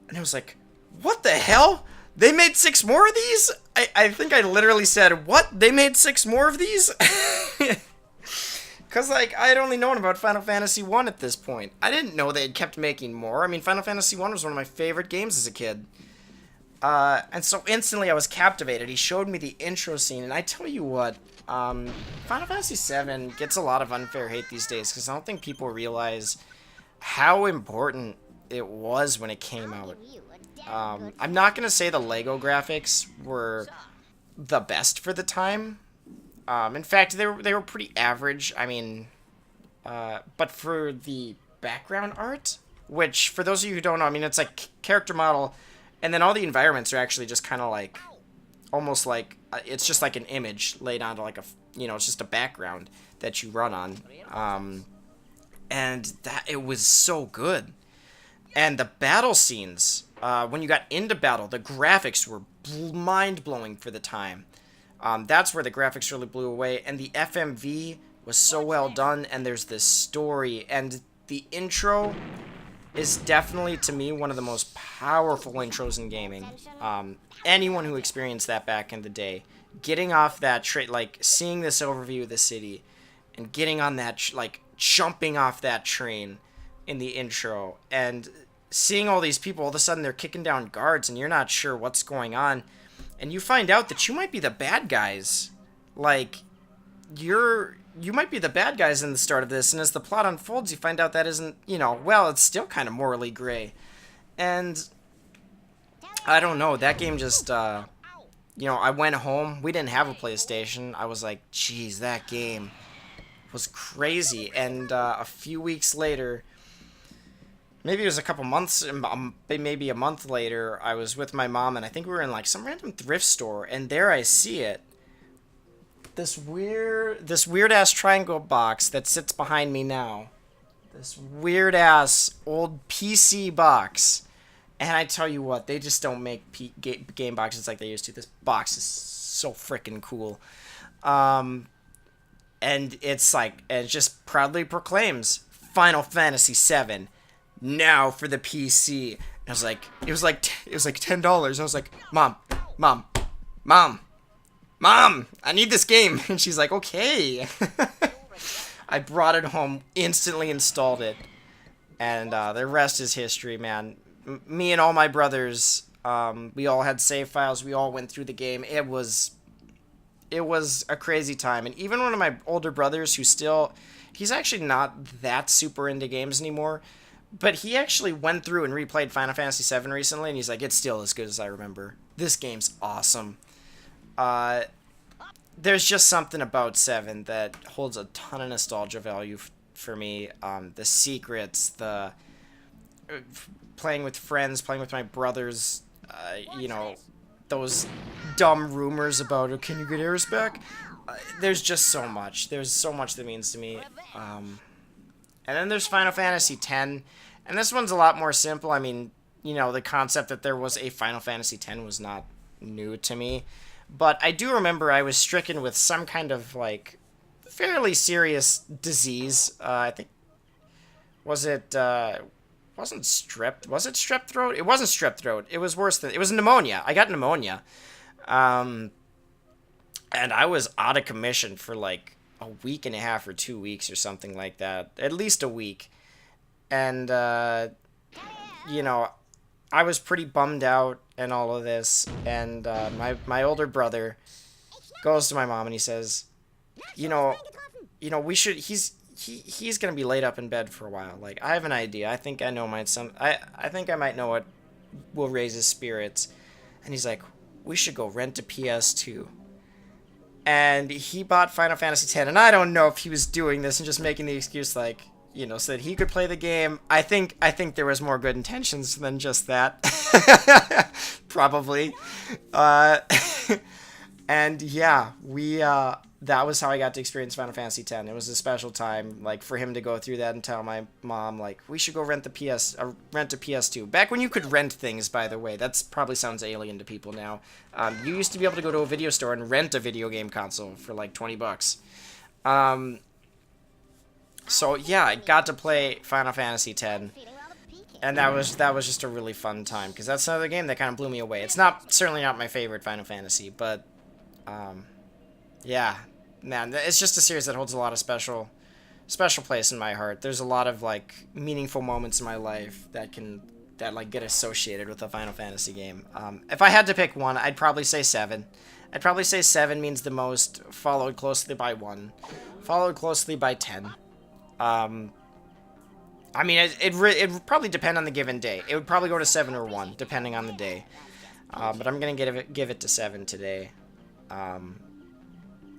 And I was like, what the hell? They made 6 more of these? I think I literally said, what? They made 6 more of these? Because, like, I had only known about Final Fantasy 1 at this point. I didn't know they had kept making more. I mean, Final Fantasy 1 was one of my favorite games as a kid. And so instantly I was captivated. He showed me the intro scene, and I tell you what, Final Fantasy 7 gets a lot of unfair hate these days, because I don't think people realize how important it was when it came out. I'm not going to say the LEGO graphics were the best for the time. In fact, they were pretty average. I mean, but for the background art, which for those of you who don't know, I mean, it's like character model, and then all the environments are actually just kind of like, almost like, it's just like an image laid onto like a, it's just a background that you run on. And that, it was so good. And the battle scenes, when you got into battle, the graphics were mind-blowing for the time. That's where the graphics really blew away, and the FMV was so well done, and there's this story, and the intro is definitely, to me, one of the most powerful intros in gaming. Anyone who experienced that back in the day, getting off that train, like, seeing this overview of the city, and getting on that, jumping off that train in the intro, and seeing all these people, all of a sudden they're kicking down guards, and you're not sure what's going on. And you find out that you might be the bad guys. Like, you might be the bad guys in the start of this, and as the plot unfolds, you find out that isn't, well, it's still kind of morally gray. And, I don't know, that game just, I went home, we didn't have a PlayStation, I was like, geez, that game was crazy. And, a few weeks later, maybe it was a couple months, maybe a month later, I was with my mom, and I think we were in, like, some random thrift store, and there I see it. This weird-ass triangle box that sits behind me now. This weird-ass old PC box. And I tell you what, they just don't make game boxes like they used to. This box is so freaking cool. And it's like, it just proudly proclaims, Final Fantasy VII. Now for the PC. And I was like, it was like $10. I was like, Mom, I need this game. And she's like, okay. I brought it home, instantly installed it, and the rest is history, man. Me and all my brothers, we all had save files. We all went through the game. It was a crazy time. And even one of my older brothers, he's actually not that super into games anymore, but he actually went through and replayed Final Fantasy VII recently, and he's like, it's still as good as I remember. This game's awesome. There's just something about 7 that holds a ton of nostalgia value for me. The secrets, the playing with friends, playing with my brothers, those dumb rumors about, oh, can you get Eris back? There's just so much. There's so much that means to me. And then there's Final Fantasy X, and this one's a lot more simple. I mean, the concept that there was a Final Fantasy X was not new to me. But I do remember I was stricken with some kind of, like, fairly serious disease. I think, was it wasn't strep. Was it strep throat? It wasn't strep throat. It was worse than. It was pneumonia. I got pneumonia. And I was out of commission for like a week and a half or 2 weeks or something like that. At least a week. And, you know, I was pretty bummed out and all of this. And my older brother goes to my mom and he says, you know, we should, he's gonna be laid up in bed for a while. Like, I have an idea. I think I know I think I might know what will raise his spirits. And he's like, we should go rent a PS2. And he bought Final Fantasy X, and I don't know if he was doing this and just making the excuse, like, you know, so that he could play the game. I think there was more good intentions than just that. Probably. And yeah, that was how I got to experience Final Fantasy X. It was a special time, like, for him to go through that and tell my mom, like, we should go rent a PS2. Back when you could rent things, by the way. That's probably sounds alien to people now. You used to be able to go to a video store and rent a video game console for like $20. So yeah, I got to play Final Fantasy X. And that was just a really fun time, because that's another game that kind of blew me away. It's certainly not my favorite Final Fantasy, but yeah, man, it's just a series that holds a lot of special place in my heart. There's a lot of like meaningful moments in my life that like get associated with a Final Fantasy game. If I had to pick one, I'd probably say 7. I'd probably say 7 means the most, followed closely by 1, followed closely by 10. I mean, it would probably depend on the given day. It would probably go to 7 or 1, depending on the day. But I'm gonna give it to 7 today.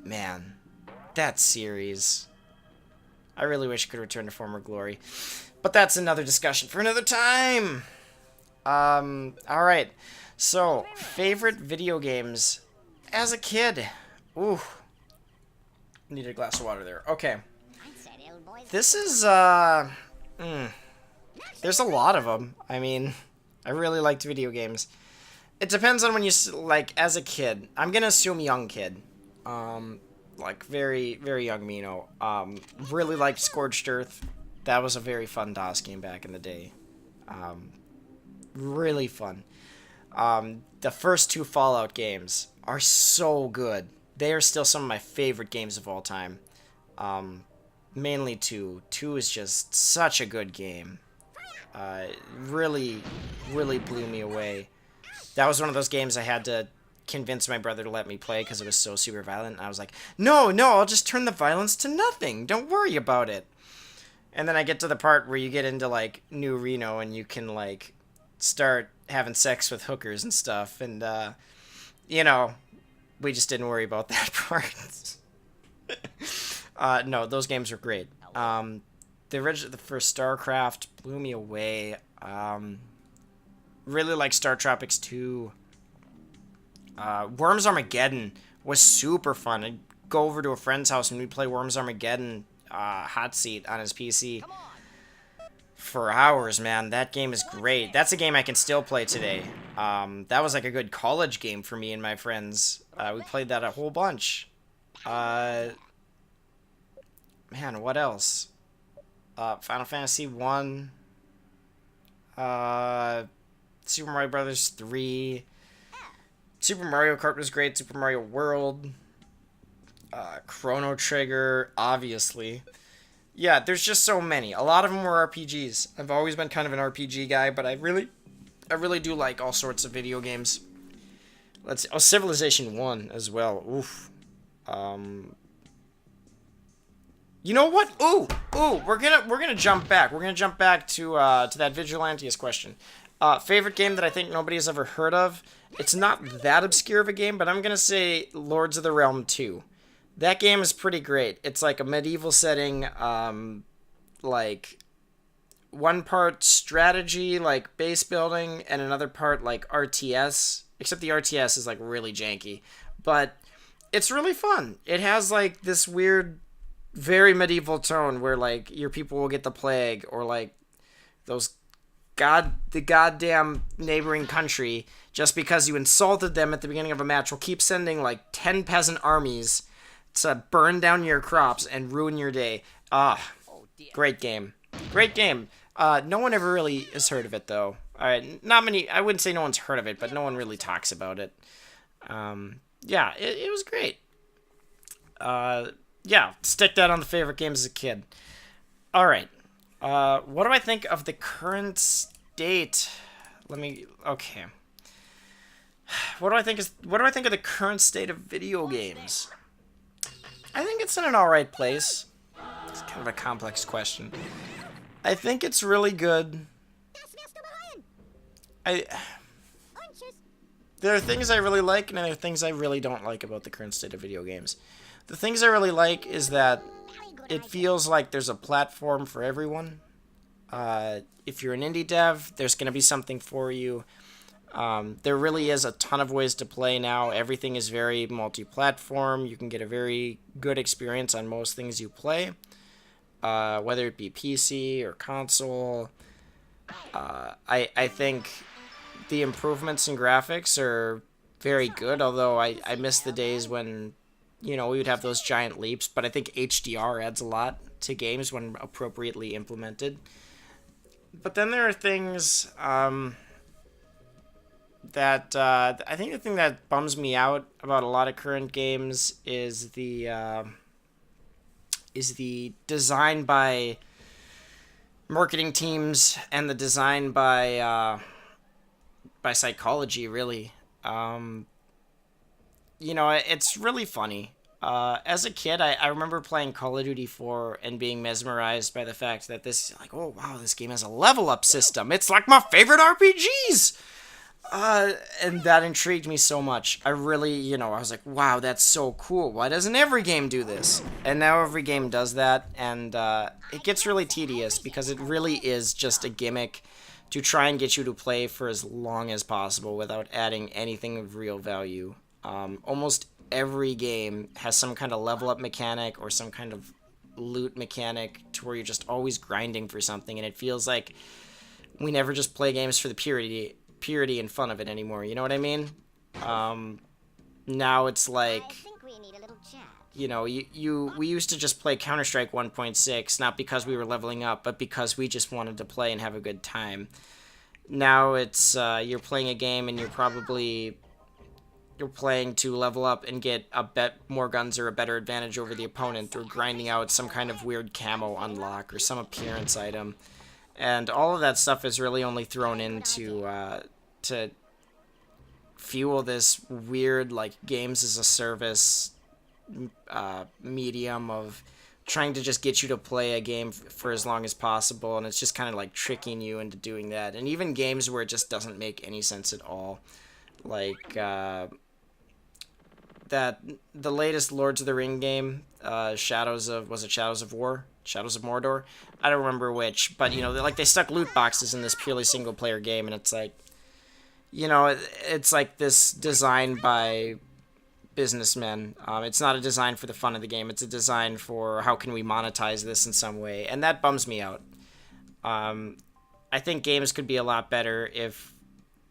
Man, that series. I really wish it could return to former glory. But that's another discussion for another time. Alright. So, favorite video games as a kid. Ooh. Need a glass of water there. Okay. This is, there's a lot of them. I mean, I really liked video games. It depends on when you, like, as a kid. I'm gonna assume young kid. Like, very, very young Mino. Really liked Scorched Earth. That was a very fun DOS game back in the day. Really fun. The first 2 Fallout games are so good. They are still some of my favorite games of all time. Mainly 2. 2 is just such a good game. Really, really blew me away. That was one of those games I had to convince my brother to let me play because it was so super violent. And I was like, no, I'll just turn the violence to nothing. Don't worry about it. And then I get to the part where you get into, like, New Reno and you can, like, start having sex with hookers and stuff. And, you know, we just didn't worry about that part. No, those games were great. The first StarCraft blew me away. Really like Star Tropics 2. Worms Armageddon was super fun. I'd go over to a friend's house and we'd play Worms Armageddon hot seat on his PC for hours, man. That game is great. That's a game I can still play today. That was like a good college game for me and my friends. We played that a whole bunch. Man, what else? Final Fantasy 1. Super Mario Brothers 3. Super Mario Kart was great. Super Mario World. Chrono Trigger, obviously. Yeah, there's just so many. A lot of them were RPGs. I've always been kind of an RPG guy, but I really do like all sorts of video games. Civilization 1 as well. Oof. You know what? Ooh, we're gonna jump back. We're gonna jump back to that Vigilantes question. Favorite game that I think nobody has ever heard of. It's not that obscure of a game, but I'm gonna say Lords of the Realm 2. That game is pretty great. It's like a medieval setting, like one part strategy, like base building, and another part like RTS. Except the RTS is like really janky, but it's really fun. It has like this weird, very medieval tone where like your people will get the plague, or like the goddamn neighboring country, just because you insulted them at the beginning of a match, will keep sending like 10 peasant armies to burn down your crops and ruin your day. Great game. Great game. No one ever really has heard of it, though. Not many. I wouldn't say no one's heard of it, but no one really talks about it. Yeah, it was great. Yeah, stick that on the favorite games as a kid. All right. What do I think of the current state? Okay. What do I think of the current state of video games? I think it's in an alright place. It's kind of a complex question. I think it's really good. I There are things I really like, and there are things I really don't like about the current state of video games. The things I really like is that it feels like there's a platform for everyone. If you're an indie dev, there's going to be something for you. There really is a ton of ways to play now. Everything is very multi-platform. You can get a very good experience on most things you play, whether it be PC or console. I think the improvements in graphics are very good, although I miss the days when, we would have those giant leaps, but I think HDR adds a lot to games when appropriately implemented. But then there are things that I think the thing that bums me out about a lot of current games is the design by marketing teams and the design by psychology, really. It's really funny. As a kid, I remember playing Call of Duty 4 and being mesmerized by the fact that oh wow, this game has a level up system. It's like my favorite RPGs! And that intrigued me so much. I really, I was like, wow, that's so cool. Why doesn't every game do this? And now every game does that, and it gets really tedious because it really is just a gimmick to try and get you to play for as long as possible without adding anything of real value. Almost every game has some kind of level up mechanic or some kind of loot mechanic to where you're just always grinding for something, and it feels like we never just play games for the purity and fun of it anymore. You know what I mean? Now it's like, we used to just play Counter-Strike 1.6, not because we were leveling up, but because we just wanted to play and have a good time. Now it's, you're playing a game and you're playing to level up and get more guns or a better advantage over the opponent through grinding out some kind of weird camo unlock or some appearance item. And all of that stuff is really only thrown into to fuel this weird, like, games as a service medium of trying to just get you to play a game for as long as possible, and it's just kind of like tricking you into doing that. And even games where it just doesn't make any sense at all, like the latest Lords of the Ring game, Shadows of War? Shadows of Mordor? I don't remember which, but, they stuck loot boxes in this purely single-player game, and it's like, it's like this design by businessmen. It's not a design for the fun of the game. It's a design for how can we monetize this in some way, and that bums me out. I think games could be a lot better if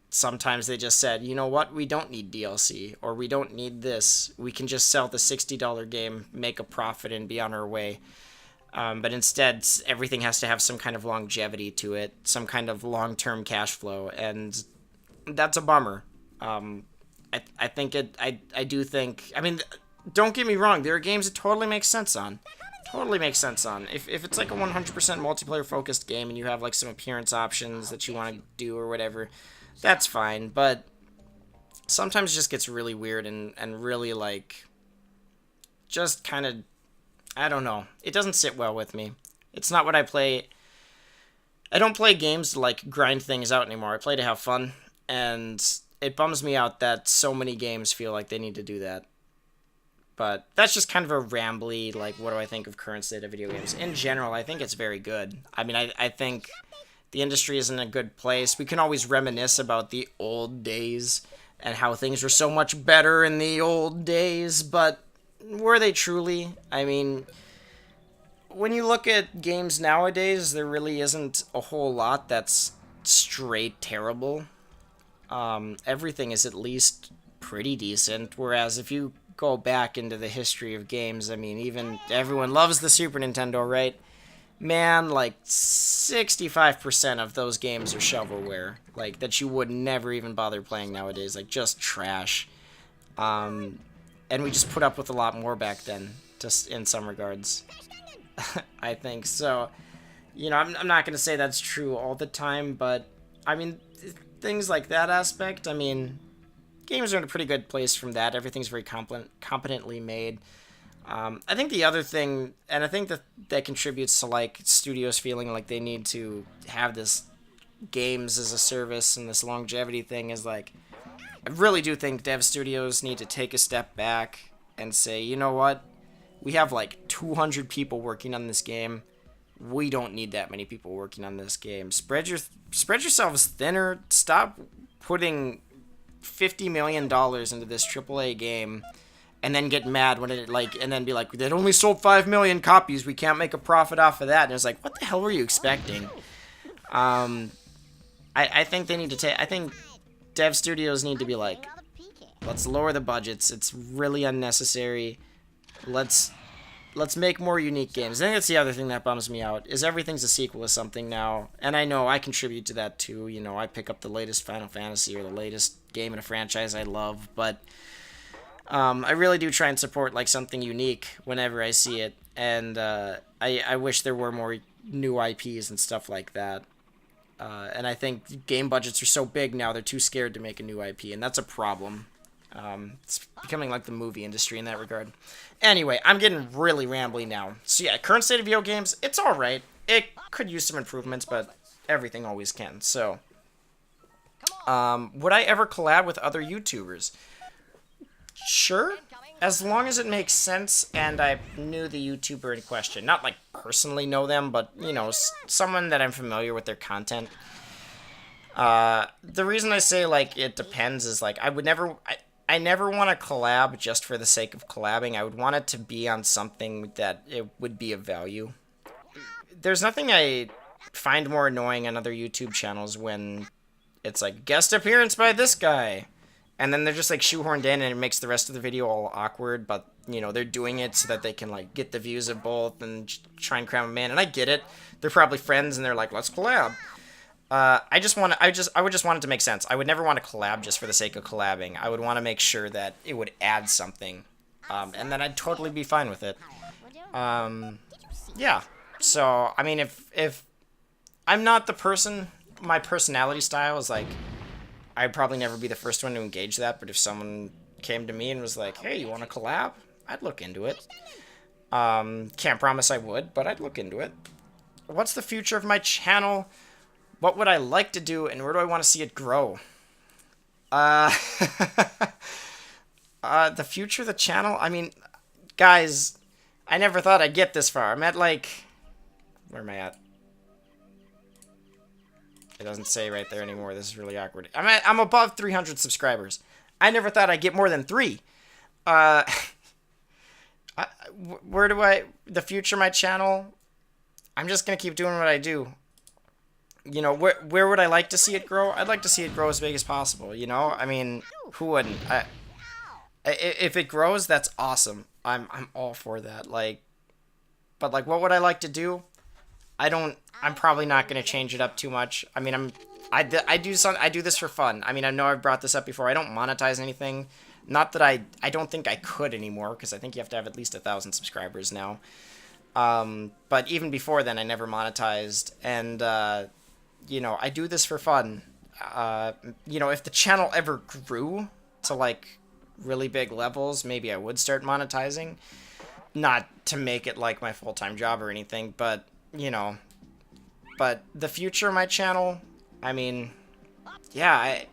sometimes they just said, you know what, we don't need DLC, or we don't need this. We can just sell the $60 game, make a profit, and be on our way. But instead, everything has to have some kind of longevity to it, some kind of long-term cash flow, and that's a bummer. I think I do think, don't get me wrong, there are games it totally makes sense on. If it's like a 100% multiplayer-focused game and you have, like, some appearance options that you want to do or whatever, that's fine, but sometimes it just gets really weird and really, like, just kind of, I don't know. It doesn't sit well with me. It's not what I play. I don't play games to, like, grind things out anymore. I play to have fun, and it bums me out that so many games feel like they need to do that. But that's just kind of a rambly, like, what do I think of current state of video games? In general, I think it's very good. I think the industry is in a good place. We can always reminisce about the old days and how things were so much better in the old days, but were they truly? When you look at games nowadays, there really isn't a whole lot that's straight terrible. Everything is at least pretty decent, whereas if you go back into the history of games, even everyone loves the Super Nintendo, right? man, like 65% of those games are shovelware, like that you would never even bother playing nowadays, like just trash. And we just put up with a lot more back then, just in some regards. I think so. You know, I'm not going to say that's true all the time, but I mean, things like that aspect, I mean, games are in a pretty good place from that. Everything's very competently made. I think the other thing, and I think that contributes to like studios feeling like they need to have this games as a service and this longevity thing, is like, I really do think dev studios need to take a step back and say, you know what, we have like 200 people working on this game. We don't need that many people working on this game. Spread yourselves thinner. Stop putting $50 million into this AAA game and then get mad when it, like, and then be like, it only sold 5 million copies, we can't make a profit off of that. And it's like, what the hell were you expecting? I think they need to take, I think dev studios need to be like, let's lower the budgets, it's really unnecessary, let's make more unique games. I think that's the other thing that bums me out, is everything's a sequel to something now, and I know I contribute to that too. You know, I pick up the latest Final Fantasy or the latest game in a franchise I love, but I really do try and support like something unique whenever I see it, and I wish there were more new IPs and stuff like that. And I think game budgets are so big now, they're too scared to make a new IP, and that's a problem. It's becoming like the movie industry in that regard. Anyway, I'm getting really rambly now. So yeah, current state of video games, it's alright. It could use some improvements, but everything always can. So, would I ever collab with other YouTubers? Sure, as long as it makes sense and I knew the YouTuber in question. Not like personally know them, but, you know, someone that I'm familiar with their content. The reason I say, like, it depends is, like, I never want to collab just for the sake of collabing. I would want it to be on something that it would be of value. There's nothing I find more annoying on other YouTube channels when it's like, guest appearance by this guy. And then they're just like shoehorned in and it makes the rest of the video all awkward. But, you know, they're doing it so that they can like get the views of both and try and cram them in. And I get it. They're probably friends and they're like, let's collab. I would just want it to make sense. I would never want to collab just for the sake of collabing. I would want to make sure that it would add something. And then I'd totally be fine with it. Yeah. So, I mean, if I'm not the person, my personality style is like, I'd probably never be the first one to engage that, but if someone came to me and was like, hey, you want to collab? I'd look into it. Can't promise I would, but I'd look into it. What's the future of my channel? What would I like to do, and where do I want to see it grow? The future of the channel? I mean, guys, I never thought I'd get this far. I'm at, like... Where am I at? It doesn't say right there anymore. This is really awkward. I'm above 300 subscribers. I never thought I'd get more than 3. Where do I... The future of my channel? I'm just going to keep doing what I do. You know, where would I like to see it grow? I'd like to see it grow as big as possible, you know? I mean, who wouldn't? If it grows, that's awesome. I'm all for that. Like, but like, what would I like to do? I'm probably not going to change it up too much. I mean, I do this for fun. I mean, I know I've brought this up before. I don't monetize anything. Not that I don't think I could anymore, because I think you have to have at least 1,000 subscribers now. But even before then, I never monetized, and, you know, I do this for fun. You know, if the channel ever grew to, like, really big levels, maybe I would start monetizing. Not to make it, like, my full-time job or anything, but, you know. But the future of my channel, I mean, yeah,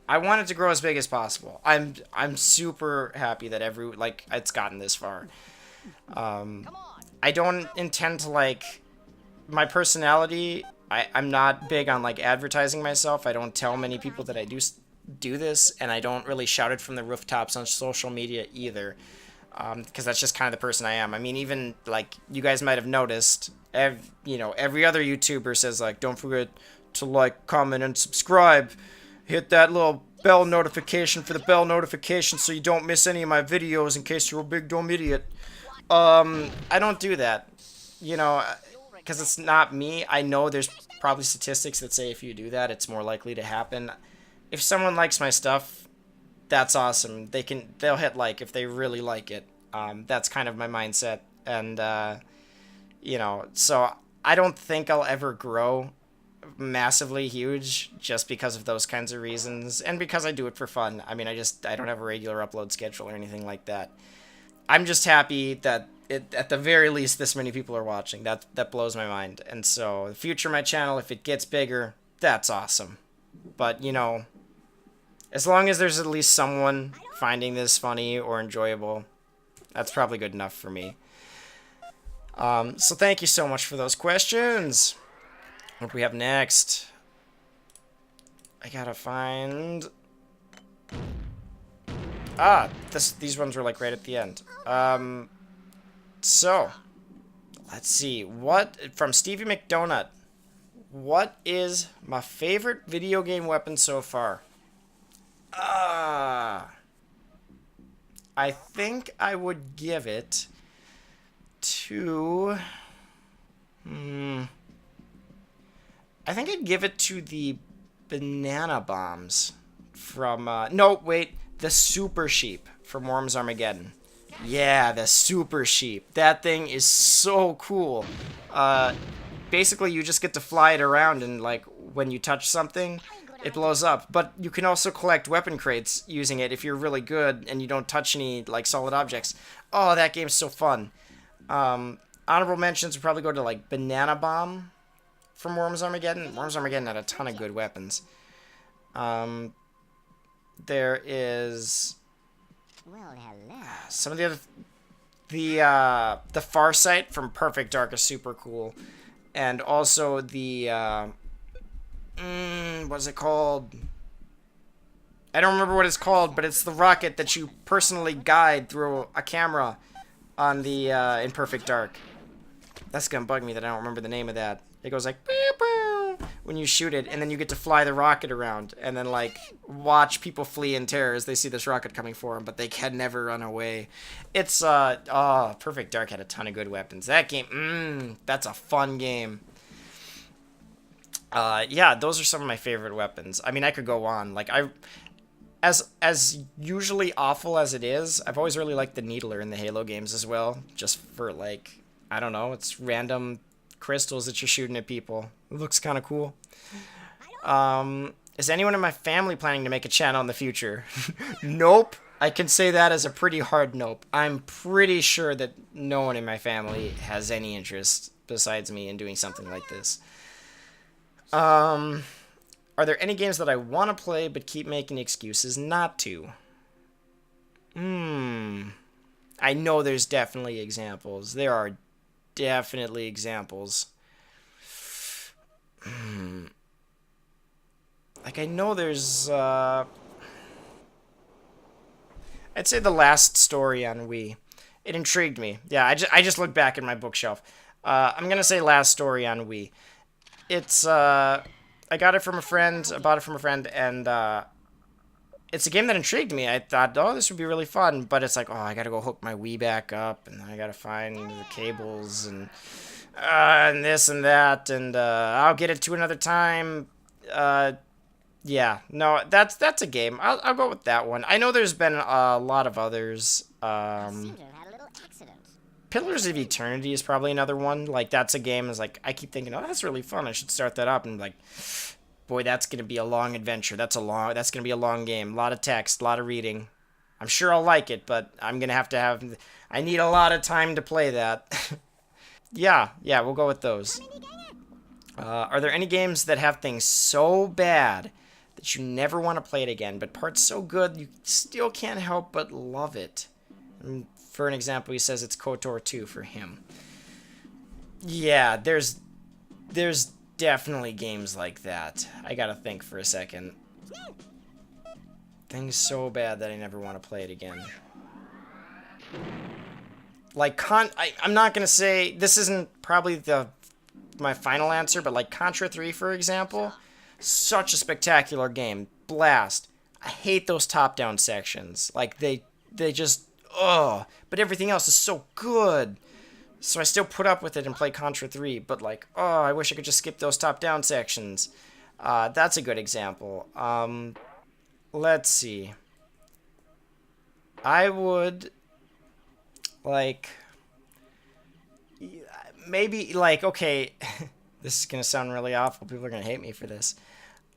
I want it to grow as big as possible. I'm super happy that it's gotten this far. I don't intend to, like, my personality... I'm not big on, like, advertising myself. I don't tell many people that I do this, and I don't really shout it from the rooftops on social media either, because that's just kind of the person I am. I mean, even, like, you guys might have noticed, you know, every other YouTuber says, like, don't forget to like, comment, and subscribe. Hit that little bell notification for the bell notification so you don't miss any of my videos in case you're a big dumb idiot. I don't do that. You know... because it's not me, I know there's probably statistics that say if you do that, it's more likely to happen. If someone likes my stuff, that's awesome. They'll hit like if they really like it. That's kind of my mindset, and so I don't think I'll ever grow massively huge just because of those kinds of reasons, and because I do it for fun. I mean, I don't have a regular upload schedule or anything like that. I'm just happy that at the very least this many people are watching. That blows my mind. And so the future of my channel, if it gets bigger, that's awesome. But as long as there's at least someone finding this funny or enjoyable, that's probably good enough for me. So thank you so much for those questions. What do we have next? I gotta find... these ones were like right at the end. So, let's see. From Stevie McDonut. What is my favorite video game weapon so far? I think I would give it to... I think I'd give it to the banana bombs from... no, wait. The Super Sheep from Worms Armageddon. Yeah, the Super Sheep. That thing is so cool. Basically, you just get to fly it around, and like when you touch something, it blows up. But you can also collect weapon crates using it if you're really good and you don't touch any like solid objects. Oh, that game's so fun. Honorable mentions would probably go to like Banana Bomb from Worms Armageddon. Worms Armageddon had a ton of good weapons. There is some of the other... The Farsight from Perfect Dark is super cool. And also the... what's it called? I don't remember what it's called, but it's the rocket that you personally guide through a camera on the in Perfect Dark. That's gonna bug me that I don't remember the name of that. It goes like... Beep, beep, when you shoot it, and then you get to fly the rocket around, and then, like, watch people flee in terror as they see this rocket coming for them, but they can never run away. It's, Perfect Dark had a ton of good weapons. That game, that's a fun game. Yeah, those are some of my favorite weapons. I mean, I could go on. Like, as usually awful as it is, I've always really liked the Needler in the Halo games as well, just for, like, I don't know, it's random crystals that you're shooting at people. It looks kind of cool. Is anyone in my family planning to make a channel in the future? Nope. I can say that as a pretty hard nope. I'm pretty sure that no one in my family has any interest besides me in doing something like this. Are there any games that I want to play but keep making excuses not to? I know there's definitely examples. There are definitely examples. Like, I know there's, I'd say the last story on Wii. It intrigued me. Yeah, I just looked back at my bookshelf. I'm gonna say last story on Wii. It's, I got it from a friend, I bought it from a friend, and, it's a game that intrigued me. I thought, oh, this would be really fun, but it's like, oh, I gotta go hook my Wii back up, and then I gotta find the cables, and this and that, and, I'll get it to another time. Yeah, no, that's a game. I'll go with that one. I know there's been a lot of others. Pillars of Eternity is probably another one. Like, that's a game, is like, I keep thinking, oh, that's really fun, I should start that up, and like, boy, that's gonna be a long adventure. That's gonna be a long game. A lot of text, a lot of reading. I'm sure I'll like it, but I'm gonna have to have... I need a lot of time to play that. Yeah, we'll go with those. Are there any games that have things so bad that you never want to play it again, but parts so good you still can't help but love it? And for an example, he says it's KOTOR 2 for him. Yeah, there's definitely games like that. I gotta think for a second. Things so bad that I never want to play it again. Like, I'm not gonna say... This isn't probably my final answer, but like Contra 3, for example. Such a spectacular game. Blast. I hate those top-down sections. Like, they just... Ugh. But everything else is so good. So I still put up with it and play Contra 3, but like, oh, I wish I could just skip those top-down sections. That's a good example. Let's see. I would, like, maybe, like, okay, this is going to sound really awful. People are going to hate me for this.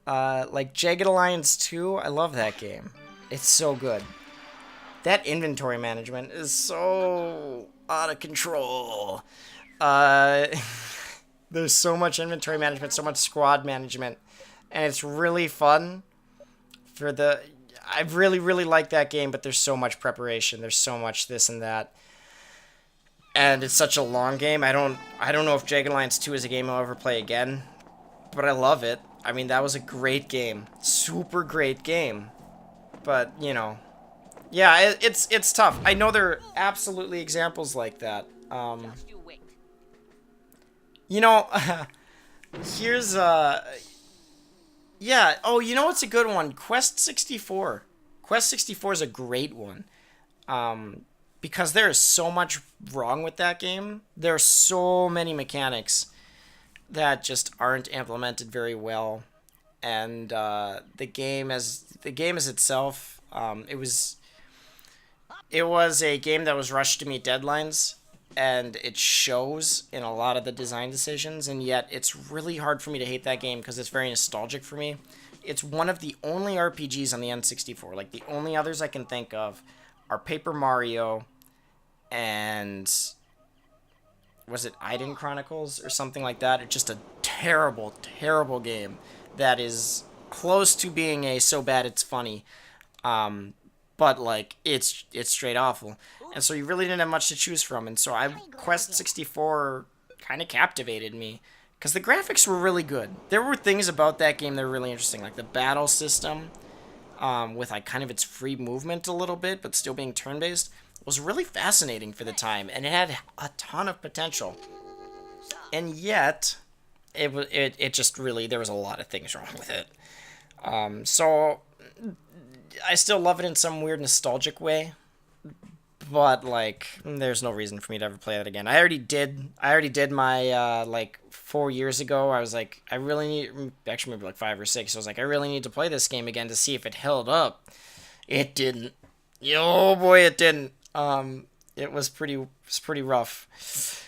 Like, Jagged Alliance 2, I love that game. It's so good. That inventory management is so out of control. There's so much inventory management, so much squad management, and it's really fun for the... I really, really like that game, but there's so much preparation. There's so much this and that. And it's such a long game. I don't know if Jagged Alliance 2 is a game I'll ever play again, but I love it. I mean, that was a great game. Super great game. But, you know... Yeah, it's tough. I know there are absolutely examples like that. You know, here's yeah. Oh, you know what's a good one? Quest 64. Quest 64 is a great one. Because there is so much wrong with that game. There are so many mechanics that just aren't implemented very well, and the game as itself, it was a game that was rushed to meet deadlines, and it shows in a lot of the design decisions, and yet it's really hard for me to hate that game because it's very nostalgic for me. It's one of the only RPGs on the N64. Like, the only others I can think of are Paper Mario and... was it Iden Chronicles or something like that? It's just a terrible, terrible game that is close to being a so bad it's funny. But, like, it's straight awful. And so you really didn't have much to choose from. And so Quest 64 kind of captivated me. Because the graphics were really good. There were things about that game that were really interesting. Like the battle system, with, like, kind of its free movement a little bit, but still being turn-based, was really fascinating for the time. And it had a ton of potential. And yet, it just really, there was a lot of things wrong with it. So... I still love it in some weird nostalgic way, but like there's no reason for me to ever play that again. I already did my like 4 years ago. I was like, I really need, actually maybe like 5 or 6. I was like, I really need to play this game again to see if it held up. It didn't. Oh boy, it didn't. It was pretty rough.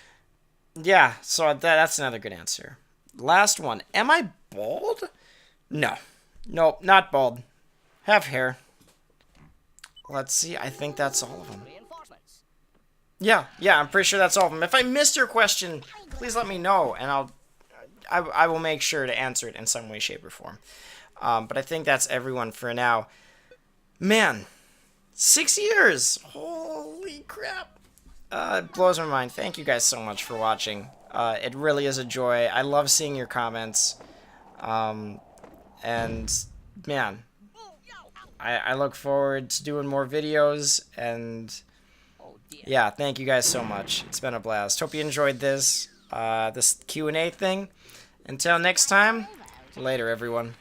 Yeah, so that's another good answer. Last one. Am I bald? No. Nope, not bald. Have hair. Let's see. I think that's all of them. Yeah, I'm pretty sure that's all of them. If I missed your question, please let me know, and I will make sure to answer it in some way, shape, or form. But I think that's everyone for now. Man, 6 years! Holy crap! It blows my mind. Thank you guys so much for watching. It really is a joy. I love seeing your comments. And, man... I look forward to doing more videos, and yeah, thank you guys so much. It's been a blast. Hope you enjoyed this Q&A thing. Until next time, later everyone.